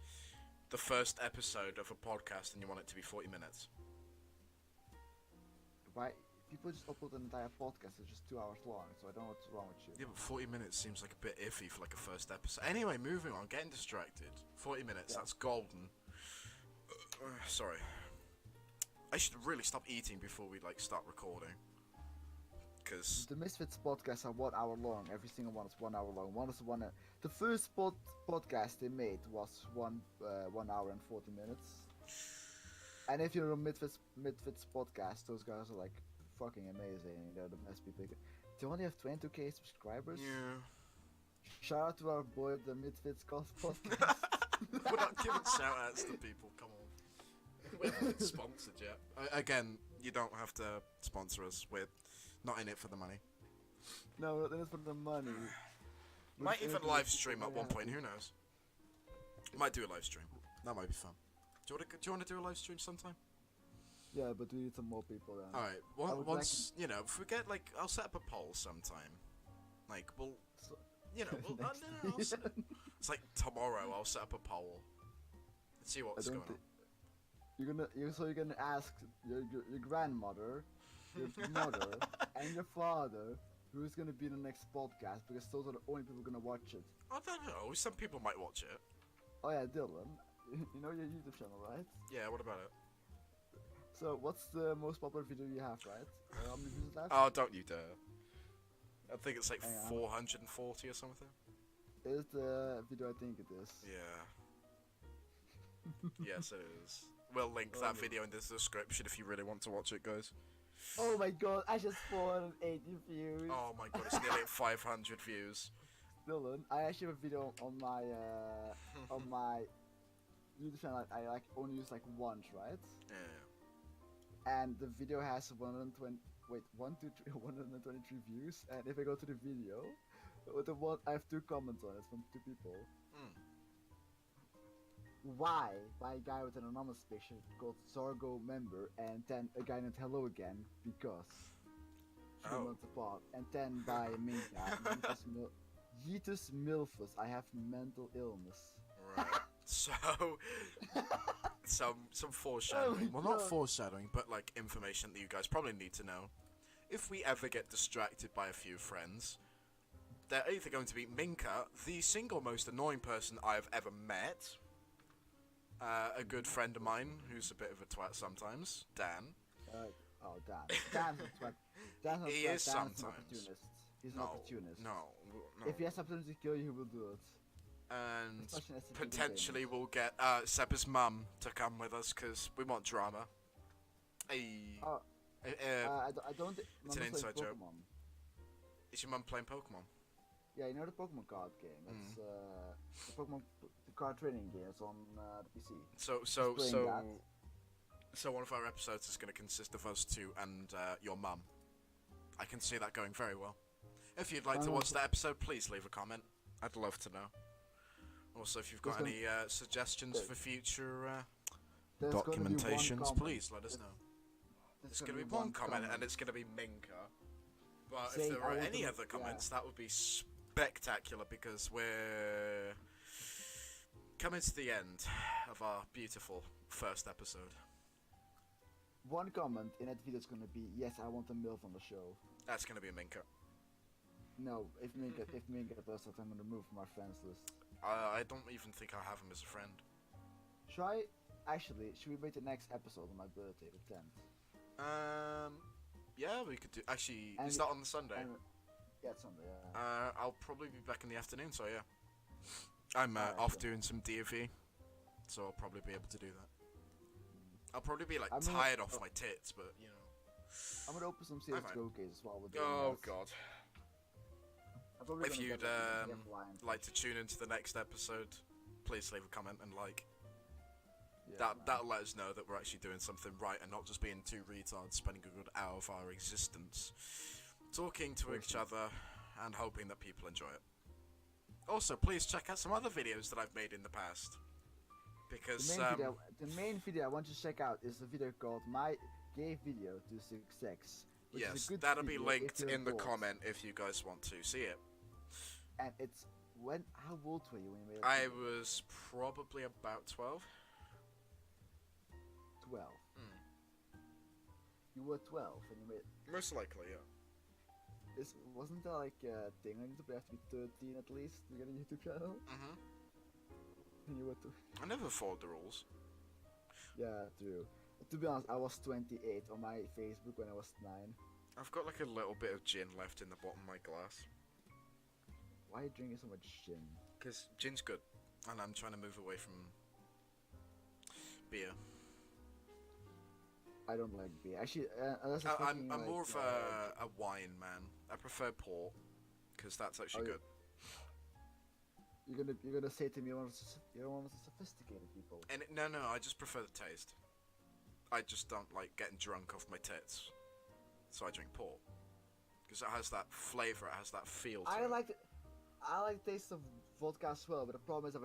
the first episode of a podcast and you want it to be 40 minutes? Why? People just upload an entire podcast that's just 2 hours long, so I don't know what's wrong with you. Yeah, but 40 minutes seems like a bit iffy for like a first episode. Anyway, moving on, getting distracted. 40 minutes, that's golden. Sorry. I should really stop eating before we like start recording. Cause The Misfits podcasts are 1 hour long. Every single one is 1 hour long. One is one. The first podcast they made was 1 hour and 40 minutes. And if you're a Misfits podcast, those guys are like fucking amazing. They're the best people. They only have 22k subscribers. yeah. Shout out to our boy, the Misfits podcast. We're not giving shout outs to people, come on. We haven't been sponsored yet. Again, you don't have to sponsor us. We're not in it for the money. No, we're not in it for the money. Might even live stream at one point, who knows? Might do a live stream. That might be fun. Do you want to do a live stream sometime? Yeah, but we need some more people then. Alright, once, you know, if we get, like, I'll set up a poll sometime. Like, we'll, you know, we'll, no, I'll set, it's like tomorrow I'll set up a poll. Let's see what's going on. You're gonna ask your grandmother, your mother, and your father who's gonna be in the next podcast, because those are the only people gonna watch it. I don't know, some people might watch it. Oh yeah, Dylan. You know your YouTube channel, right? Yeah, what about it? So, what's the most popular video you have, right? How many views it has? Oh, don't you dare. I think it's like 440 or something. Is the video I think it is. Yeah. Yes, it is. We'll link that video in the description if you really want to watch it, guys. Oh my god, I just 480 views. Oh my god, it's nearly at 500 views. Dylan, I actually have a video on my YouTube channel I like only use like once, right? Yeah. And the video has 123 views, and if I go to the video, I have 2 comments on it from 2 people. Why? By a guy with an anonymous picture called Zorgo member, and then a guy named Hello Again, because 3 months apart, and then by Minka, Yeetus Milfus, I have mental illness. Right. So, some foreshadowing. Well, not foreshadowing, but like information that you guys probably need to know. If we ever get distracted by a few friends, they're either going to be Minka, the single most annoying person I've ever met, a good friend of mine who's a bit of a twat sometimes, Dan. Dan. Dan's a twat. Dan's not He twat. is Dan's sometimes. an opportunist. He's an opportunist. No. If he has opportunity to kill you, he will do it. And Especially as a potentially we'll get Seba's mum to come with us because we want drama. I don't think it's an inside joke. Pokemon. Is your mum playing Pokemon? Yeah, you know the Pokemon card game. It's the Pokemon card training game. It's on the PC. So one of our episodes is going to consist of us two and your mum. I can see that going very well. If you'd like to watch that episode, please leave a comment. I'd love to know. Also, if you've got any suggestions for future documentations, please let us know. There's going to be one comment, and it's going to be Minka. But if there are any other comments, that would be spectacular, because we're coming to the end of our beautiful first episode. One comment in that video is going to be, yes, I want a MILF on the show. That's going to be Minka. No, if Minka does that, I'm going to remove from my friends list. I don't even think I'll have him as a friend. Should we wait the next episode on my birthday, the 10th? Yeah, we could do. Actually, is that on the Sunday? Yeah, it's Sunday. Yeah. I'll probably be back in the afternoon, so yeah. I'm off doing some DFE, so I'll probably be able to do that. I'll probably be like tired off my tits, but you know. I'm gonna open some CS:GO cases while we're doing God. If you'd like to tune into the next episode, please leave a comment and like. Yeah, that'll let us know that we're actually doing something right and not just being 2 retards spending a good hour of our existence talking to each other and hoping that people enjoy it. Also, please check out some other videos that I've made in the past. Because The main video I want you to check out is a video called "My Gay Video to Success." Which is yes, a good that'll be video linked if you're in the bored. comment if you guys want to see it. And it's how old were you when you made it? I was probably about 12. 12. You were 12 when you made. Most likely, yeah. Wasn't there like a thing on YouTube? You have to be 13 at least to get a YouTube channel. And you were I never followed the rules. Yeah, true. To be honest, I was 28 on my Facebook when I was 9. I've got like a little bit of gin left in the bottom of my glass. Why are you drinking so much gin? Because gin's good, and I'm trying to move away from beer. I don't like beer. Actually, unless I'm like, more of a wine man. I prefer port, because that's actually good. You're gonna say to me you're one of the sophisticated people. And no, I just prefer the taste. I just don't like getting drunk off my tits, so I drink port because it has that flavor, it has that feel. To I it. like the taste of vodka as well, but the problem is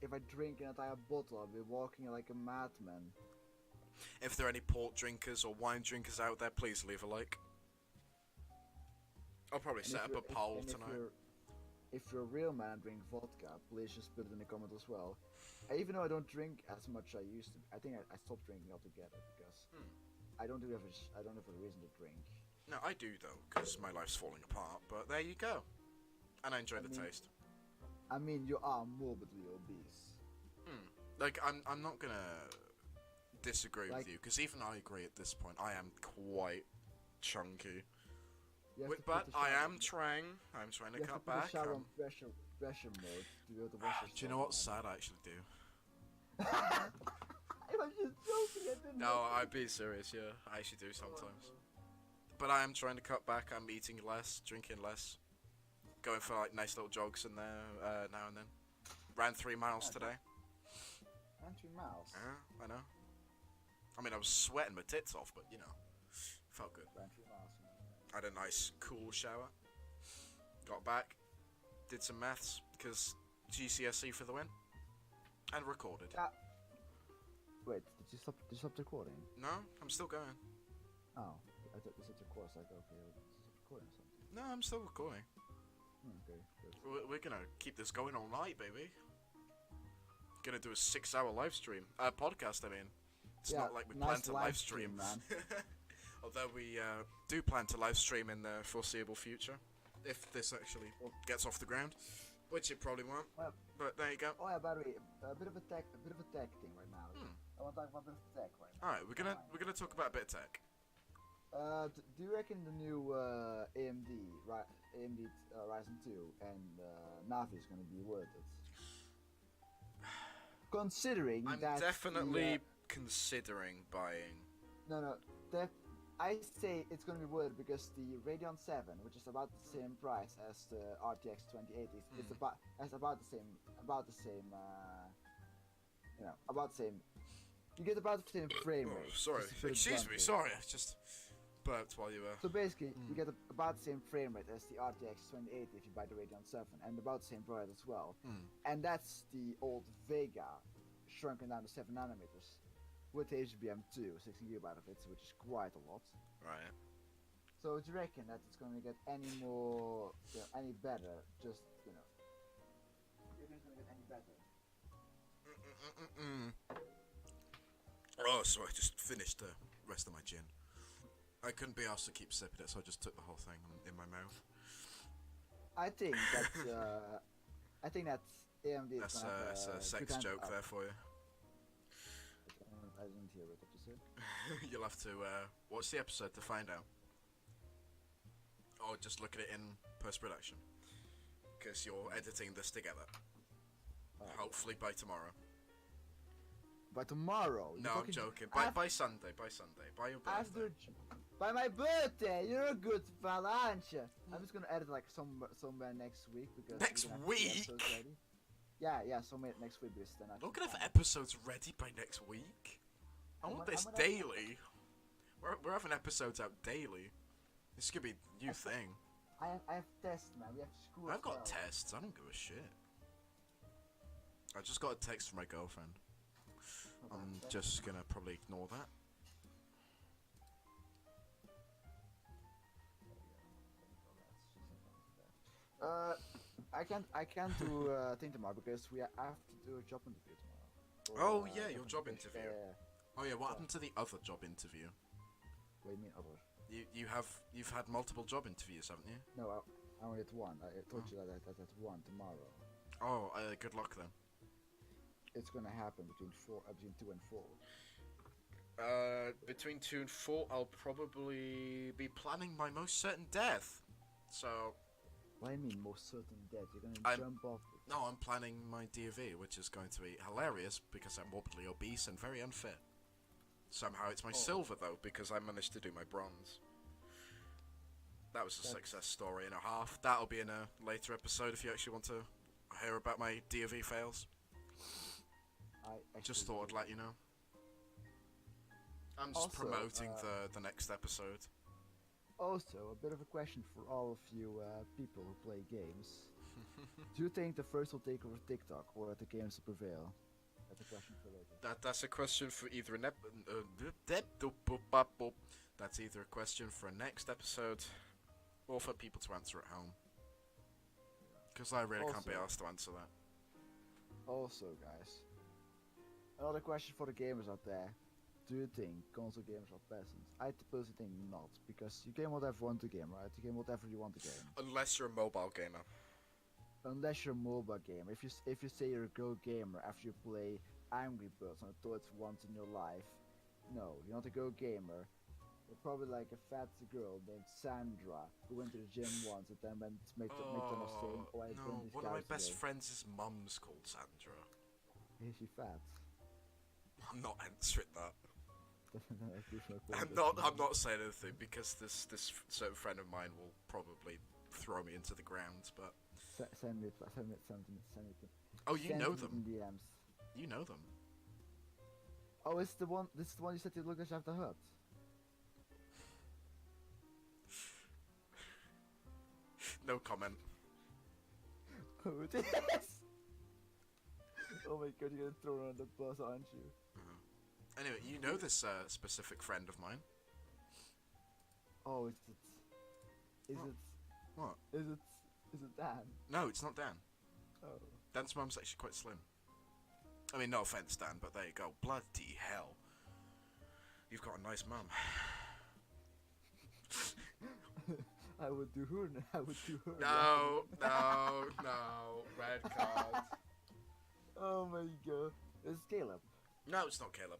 if I drink an entire bottle, I'll be walking like a madman. If there are any port drinkers or wine drinkers out there, please leave a like. I'll probably set up a poll tonight. If you're a real man and drink vodka, please just put it in the comment as well. Even though I don't drink as much as I used to, I think I stopped drinking altogether because I don't have a reason to drink. No, I do though, because my life's falling apart. But there you go, and I enjoy the taste. I mean, you are morbidly obese. Like I'm not gonna disagree with you because even I agree at this point. I am quite chunky. But I am trying. I'm trying to cut back. Shower on pressure mode to be able to wash yourself. Do you know what sad I actually do? I was just joking. I didn't. No, I'd be serious. Yeah, I actually do sometimes. But I am trying to cut back. I'm eating less, drinking less, going for like nice little jogs in there now and then. Ran 3 miles today. Ran 3 miles. Yeah, I know. I mean, I was sweating my tits off, but you know, felt good. Ran 3 miles. Had a nice cool shower. Got back, did some maths because GCSE for the win, and recorded. Wait, did you stop recording? No, I'm still going. Oh, I thought you said your course. Like, okay, stop recording or something. No, I'm still recording. Okay, good. We're gonna keep this going all night, baby. Gonna do a 6-hour live stream, podcast. I mean, it's not like we plan to live stream, man. Although we do plan to live stream in the foreseeable future, if this actually gets off the ground, which it probably won't. Well, but there you go. Oh yeah, by the way, a bit of a tech thing right now. I want to talk about a bit of tech right now. All right, we're gonna talk about a bit of tech. Do you reckon the new AMD Ryzen 2 and Navi is going to be worth it? Considering I'm that definitely considering buying. No, I say it's going to be worth it because the Radeon 7, which is about the same price as the RTX 2080, it's about the same, you get about the same frame rate. Sorry, excuse me, sorry, I just burped while you were. So basically, you get about the same frame rate as the RTX 2080 if you buy the Radeon 7, and about the same price as well. And that's the old Vega shrunken down to 7 nanometers. With HBM2, 16GB of it, which is quite a lot. Right. So do you reckon that it's going to get any better? Just, you know, do you think it's going to get any better? Oh, so I just finished the rest of my gin. I couldn't be asked to keep sipping it, so I just took the whole thing in my mouth. I think that's AMD. That's a sex joke there for you. I didn't hear what you said. You'll have to watch the episode to find out. Or just look at it in post-production. Because you're editing this together. Hopefully by tomorrow. By tomorrow? No, I'm joking. By Sunday. By your birthday. By my birthday! You're a good fella, aren't you? I'm just gonna edit like somewhere next week because next week? Yeah, somewhere next week because then I'm not gonna have episodes ready by next week. I want this daily. We're having episodes out daily. This could be a new thing. I have tests, man. We have school. I've got tests. I don't give a shit. I just got a text from my girlfriend. I'm just gonna probably ignore that. I can't do thing tomorrow because I have to do a job interview tomorrow. Oh yeah, your job application. interview. Oh yeah, what happened to the other job interview? What do you mean other? You've had multiple job interviews, haven't you? No, I only had one. I told you that I had one tomorrow. Oh, good luck then. It's gonna happen between 2 and 4. Between 2 and 4, I'll probably be planning my most certain death. So. What do you mean most certain death? You're gonna jump off it. No, I'm planning my DOV, which is going to be hilarious because I'm morbidly obese and very unfit. Somehow it's my silver though because I managed to do my bronze. That was a success story and a half. That'll be in a later episode if you actually want to hear about my DOV fails. I just thought I'd let you know. I'm just promoting the next episode. Also, a bit of a question for all of you people who play games. Do you think the first will take over TikTok or that the games will prevail? That's a question for later. That's a question for either that's either a question for a next episode or for people to answer at home. Because I really can't be asked to answer that. Also, guys, another question for the gamers out there. Do you think console gamers are peasants? I personally think not, because you game whatever you want to game, right? You game whatever you want to game. Unless you're a mobile gamer. Unless you're a mobile gamer. If you say you're a Go gamer after you play Angry Birds on the toilet once in your life, no, you're not a Go gamer. You're probably like a fat girl named Sandra who went to the gym once and then went to McDonald's saying, "Oh, I no, one of my best friends' mum's called Sandra. Is she fat? I'm not answering that. I'm not saying anything because this certain friend of mine will probably throw me into the ground. But send it. Oh, you know them. In DMs. You know them. Oh, it's the one. This is the one you said you looked at after hurt. No comment. Oh, it is. Oh my god, you're gonna throw her on the bus, aren't you? Anyway, you know this specific friend of mine. Oh, is it? What? Is it Dan? No, it's not Dan. Oh. Dan's mum's actually quite slim. I mean, no offense, Dan, but there you go. Bloody hell. You've got a nice mum. I would do her. No. Red card. Oh my god. It's Caleb. No, it's not Caleb.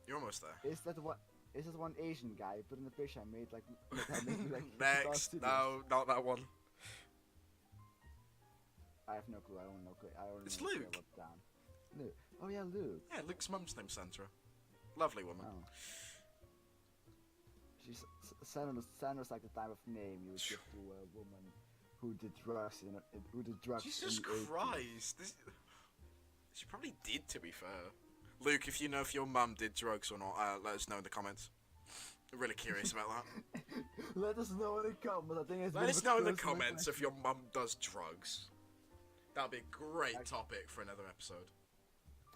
You're almost there. Is that the one Asian guy you put in the picture I made like Next. No, not that one. I have no clue. I don't know. It's Luke. Luke. Oh yeah, Luke. Yeah, Luke's mum's name's Sandra. Lovely woman. Oh. Sandra's like the type of name you would give to a woman who did drugs Jesus Christ! She probably did, to be fair. Luke, if you know if your mum did drugs or not, let us know in the comments. I'm really curious about that. Let us know in the comments. I think it's Let us know in the comments if your mum does drugs. That'll be a great topic for another episode.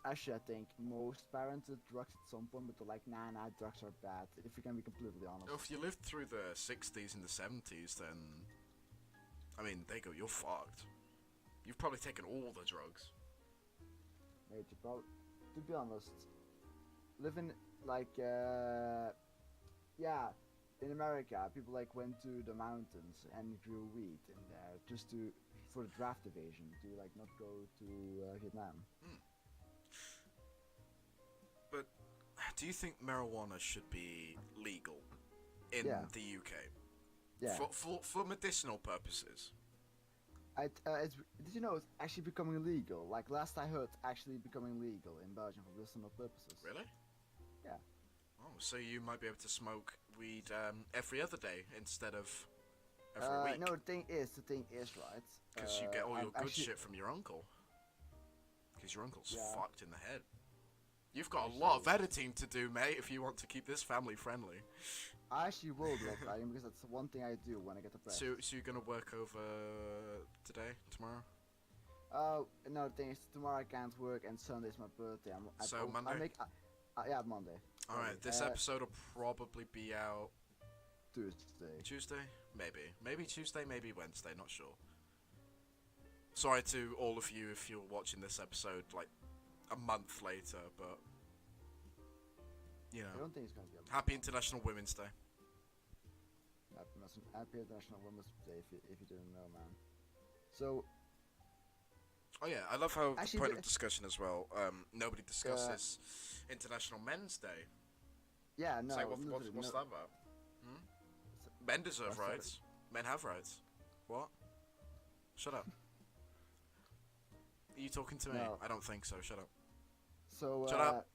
Actually, I think most parents did drugs at some point, but they're like, nah, drugs are bad, if we can be completely honest. If you lived through the 60s and the 70s, then... I mean, there you go, you're fucked. You've probably taken all the drugs. Mate, to be honest, living like, in America, people like went to the mountains and grew wheat in there just for the draft evasion, to like not go to Vietnam. But do you think marijuana should be legal in the UK? Yeah. For medicinal purposes? Did you know it's actually becoming legal? Like last I heard, actually becoming legal in Belgium for medicinal purposes. Really? Yeah. Oh, so you might be able to smoke weed every other day instead of every week? No, the thing is right. Because you get all your good shit from your uncle. Because your uncle's fucked in the head. You've got a lot of editing to do, mate, if you want to keep this family friendly. I actually will do that, because that's the one thing I do when I get depressed. So you're gonna work over today, tomorrow? Oh, no, the thing is, tomorrow I can't work and Sunday's my birthday. So Monday? Yeah, Monday. Alright, this episode will probably be out Tuesday. Tuesday? Maybe Tuesday, maybe Wednesday, not sure. Sorry to all of you if you're watching this episode like a month later, but you I know. don't think it's gonna be a Happy International Women's Day. Happy International Women's Day if you didn't know, man. So, oh yeah, I love how actually, the point of discussion as well. Nobody discusses International Men's Day. Yeah, no. It's like, what's no. that about? Men deserve rights. Men have rights. What? Shut up. Are you talking to me? No. I don't think so. Shut up. So, Shut up.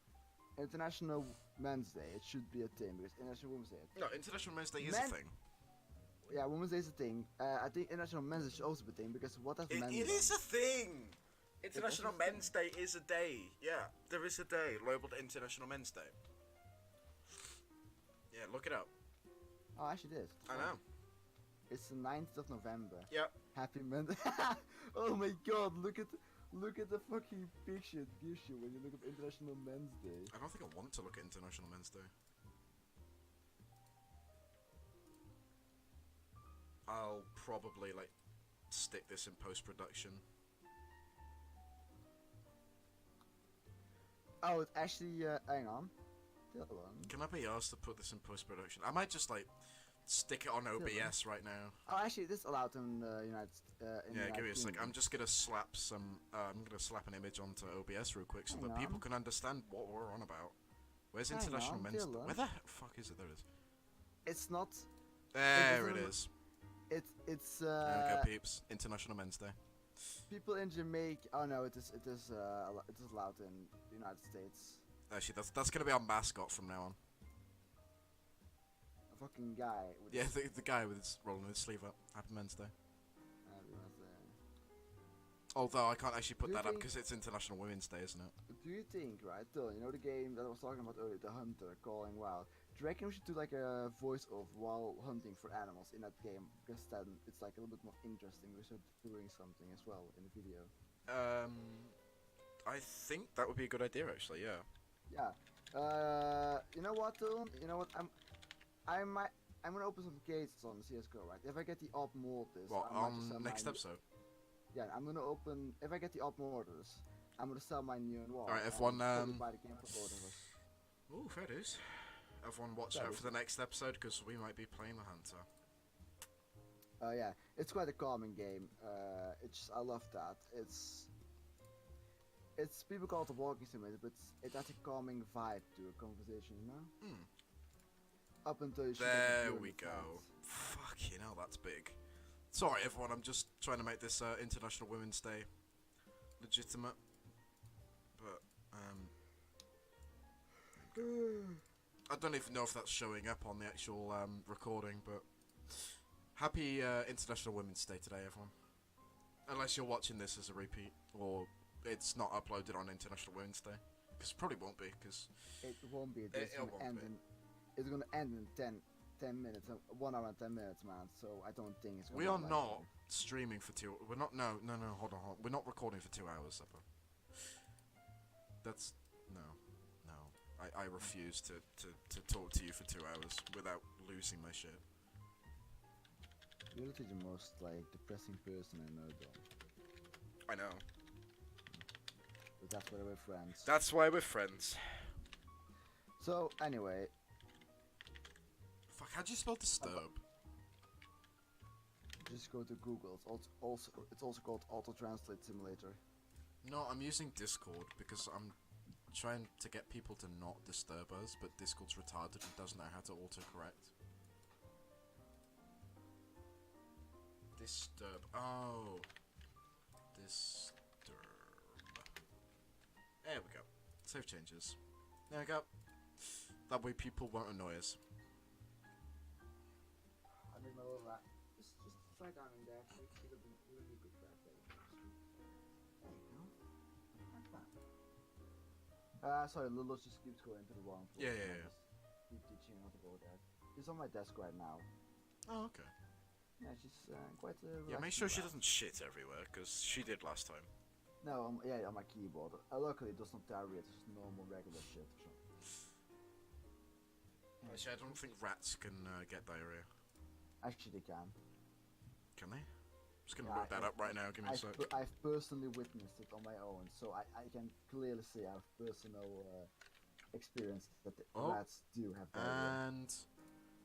International Men's Day, it should be a thing because International Women's Day. No, International Men's Day is a thing. Yeah, Women's Day is a thing. I think International Men's Day should also be a thing because what has men It done? is a thing. International a thing. Men's Day is a day. Yeah, there is a day labeled International Men's Day. Yeah, look it up. Oh, actually, it is. I know. It's the 9th of November. Yep. Happy Men's. Oh my God! Look at the fucking picture it gives you when you look up International Men's Day. I don't think I want to look at International Men's Day. I'll probably like stick this in post-production. Oh, it's actually. Hang on. Dylan. Can I be asked to put this in post-production? I might just like stick it on OBS right now. Oh, actually, this is allowed in United. Yeah, give me a sec. I'm just gonna slap an image onto OBS real quick so that people can understand what we're on about. Where's International Men's Day? Where the fuck is it? There it is. It's not. There it is. It's. There we go, peeps. International Men's Day. People in Jamaica. Oh no, it is allowed in the United States. Actually, that's gonna be our mascot from now on. A fucking guy. With Yeah, the guy with his rolling his sleeve up. Happy Men's Day. Although I can't actually put that up because it's International Women's Day, isn't it? Do you think, right, Dylan, you know the game that I was talking about earlier, The Hunter, Calling Wild? Do you reckon we should do like a voice of while hunting for animals in that game? Because then it's like a little bit more interesting. We start doing something as well in the video. I think that would be a good idea, actually. Yeah. Yeah. You know what, Dylan? You know what? I'm gonna open some cases on CS:GO, right? If I get the Op Mortis, What, on next episode? Yeah, I'm gonna open. If I get the Op Mortis, I'm gonna sell my Neon War. Alright, F1. Buy the game for both of us. Ooh, fair dues. Everyone, watch out for the next episode because we might be playing the Hunter. Yeah, it's quite a calming game. I love that. It's people call it a walking simulator, but it has a calming vibe to a conversation, you know? Up until you there we go. Fucking hell, that's big. Sorry, everyone. I'm just trying to make this International Women's Day legitimate, but I don't even know if that's showing up on the actual recording. But happy International Women's Day today, everyone. Unless you're watching this as a repeat, or it's not uploaded on International Women's Day, because it probably won't be. Because it won't be. It's gonna end in 10 minutes, 1 hour and 10 minutes, man. So I don't think it's gonna we be are like not streaming for 2. We're not. No. Hold on. We're not recording for 2 hours, Zeppo. That's no. I refuse to talk to you for 2 hours without losing my shit. You're literally the most like depressing person I know, though. I know. But that's why we're friends. That's why we're friends. So anyway. Fuck, how do you spell disturb? Just go to Google. It's also called Auto Translate Simulator. No, I'm using Discord because I'm trying to get people to not disturb us, but Discord's retarded and doesn't know how to autocorrect. Disturb. Oh. Disturb. There we go. Save changes. There we go. That way people won't annoy us. I don't know that. Just try down in there. It'll be really good for that. There you go. Sorry, Lulu just keeps going to the wrong place. Yeah. Keep teaching her how to go there. She's on my desk right now. Oh, okay. Yeah, she's quite Yeah, make sure she doesn't shit everywhere, because she did last time. No, yeah, on my keyboard. Luckily, it does not diarrhea. It's just normal, regular shit. So. Yeah, Actually, I don't think rats can get diarrhea. actually, they can. Can they? I'm just gonna Yeah, look that up right now. Give me a sec. I've personally witnessed it on my own, so I can clearly say I have personal experience that the Oh, rats do have diarrhea. and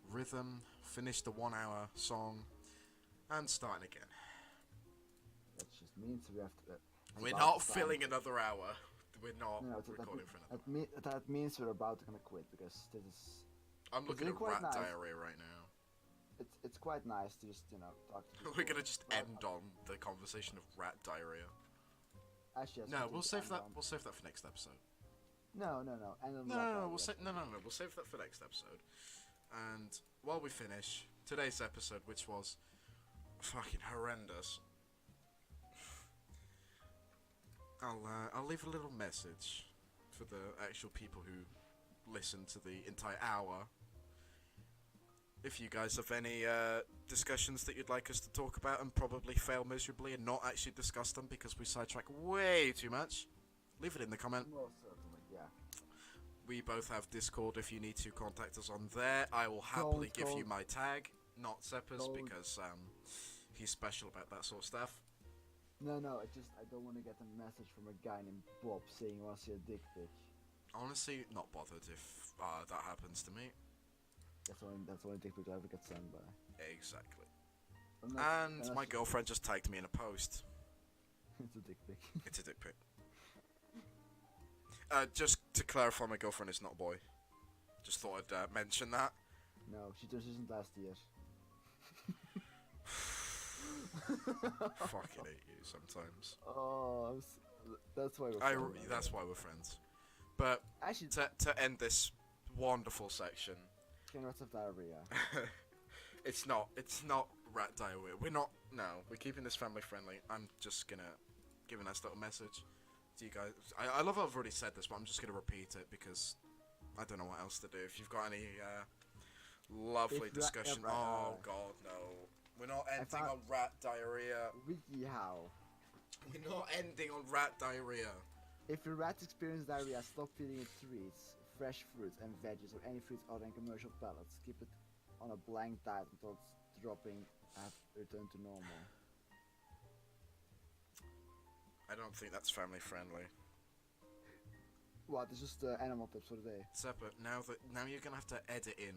rhythm. Finish the 1 hour song, and starting again. That just means we have to. We're not filling another hour. We're not No, recording for another. that means we're about to gonna quit because this is. I'm looking at quite rat nice. diarrhea right now. It's quite nice to just talk to people. We're gonna just about- end on the conversation of rat diarrhea. Actually, No, we'll save that. We'll save that for next episode. No. And No. We'll save. No. We'll save that for next episode. And while we finish today's episode, which was fucking horrendous, I'll leave a little message for the actual people who listen to the entire hour. If you guys have any discussions that you'd like us to talk about and probably fail miserably and not actually discuss them because we sidetrack way too much, leave it in the comment. Most certainly, yeah. We both have Discord if you need to contact us on there. I will happily give you my tag, not Seppa's, because he's special about that sort of stuff. No, I don't want to get a message from a guy named Bob saying he wants to see a dick pic. Honestly, not bothered if that happens to me. That's the only dick pic I ever get sent by. Exactly. Unless My girlfriend just tagged me in a post. it's a dick pic. It's a dick pic. Just to clarify, my girlfriend is not a boy. Just thought I'd mention that. No, she just isn't last year. Fucking hate you sometimes. Oh, that's why we're friends. That's why we're friends. But Actually, to end this wonderful section, can rats have diarrhea? it's not rat diarrhea. We're keeping this family friendly. I'm just gonna give a nice little message to you guys. I love I've already said this, but I'm just gonna repeat it because I don't know what else to do. If you've got any lovely discussion, oh god, no. We're not ending on rat diarrhea. WikiHow. We're not ending on rat diarrhea. If your rat experiences diarrhea, stop feeding it treats, fresh fruits and veggies, or any fruits other than commercial pellets. Keep it on a blank diet until it's dropping and return to normal. I don't think that's family friendly. What? It's just animal tips for the day. Separate. Now you're gonna have to edit in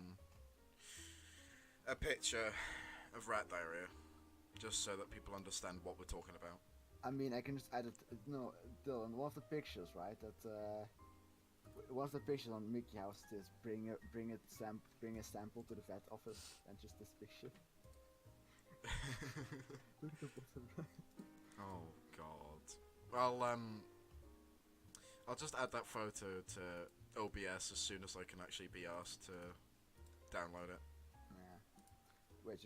a picture of rat diarrhea, just so that people understand what we're talking about. I mean, I can just add it. No, Dylan, one of the pictures, right? That one of the pictures on Mickey House is bring a sample to the vet office, and just this picture. Look at the bottom. Oh god. Well, I'll just add that photo to OBS as soon as I can actually be asked to download it. Yeah. Wait,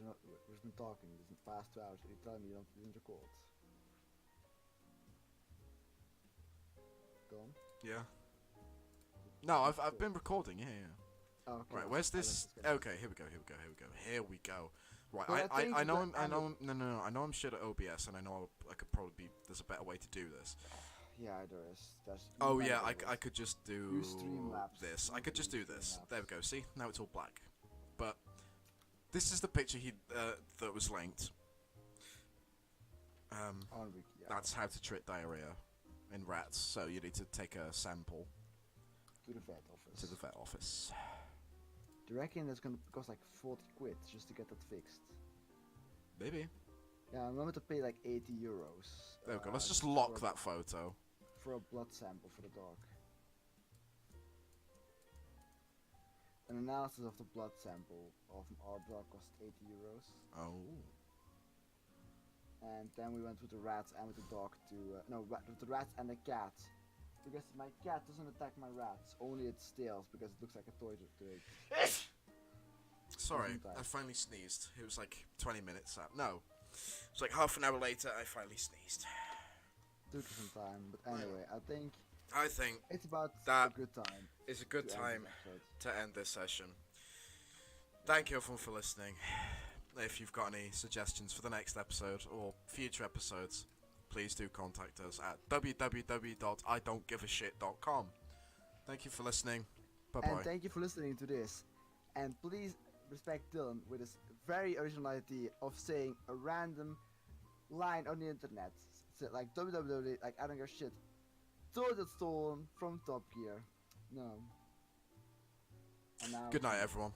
we've been talking. This is past 2 hours. You're telling me you didn't record? Done? Yeah. No, I've been recording. Yeah. Oh, okay. Right. Where's this? Okay. Here we go. Right. Well, I know I'm shit at OBS, and I know I could probably be. There's a better way to do this. Yeah, there is. Oh yeah, I could just do Use Streamlabs. this. I could just do this. Streamlabs. There we go. See, now it's all black. But this is the picture that was linked. On Wiki, yeah. That's how to treat diarrhea in rats. So you need to take a sample To the vet office. to the vet office. Do you reckon that's gonna cost like 40 quid just to get that fixed? Maybe. Yeah, I'm going to pay like 80 euros. There we go. Let's just lock that photo. For a blood sample for the dog. An analysis of the blood sample of our dog cost 80 euros. Oh. And then we went with the rats and with the dog to... with the rats and the cat. Because my cat doesn't attack my rats, only its tails, because it looks like a toy to it. Sorry, I finally sneezed. It was like 20 minutes out. No. It was like half an hour later, I finally sneezed. Took some time, but anyway, I think it's about that a good time. it's a good to end time this episode. to end this session. Thank you everyone for listening. If you've got any suggestions for the next episode or future episodes, please do contact us at www.idon'tgiveashit.com. Thank you for listening. Bye And bye. thank you for listening to this. And please respect Dylan with his very original idea of saying a random line on the internet. So like www, like I don't give a shit. Toilet stolen from Top Gear. No. And now Good night, everyone.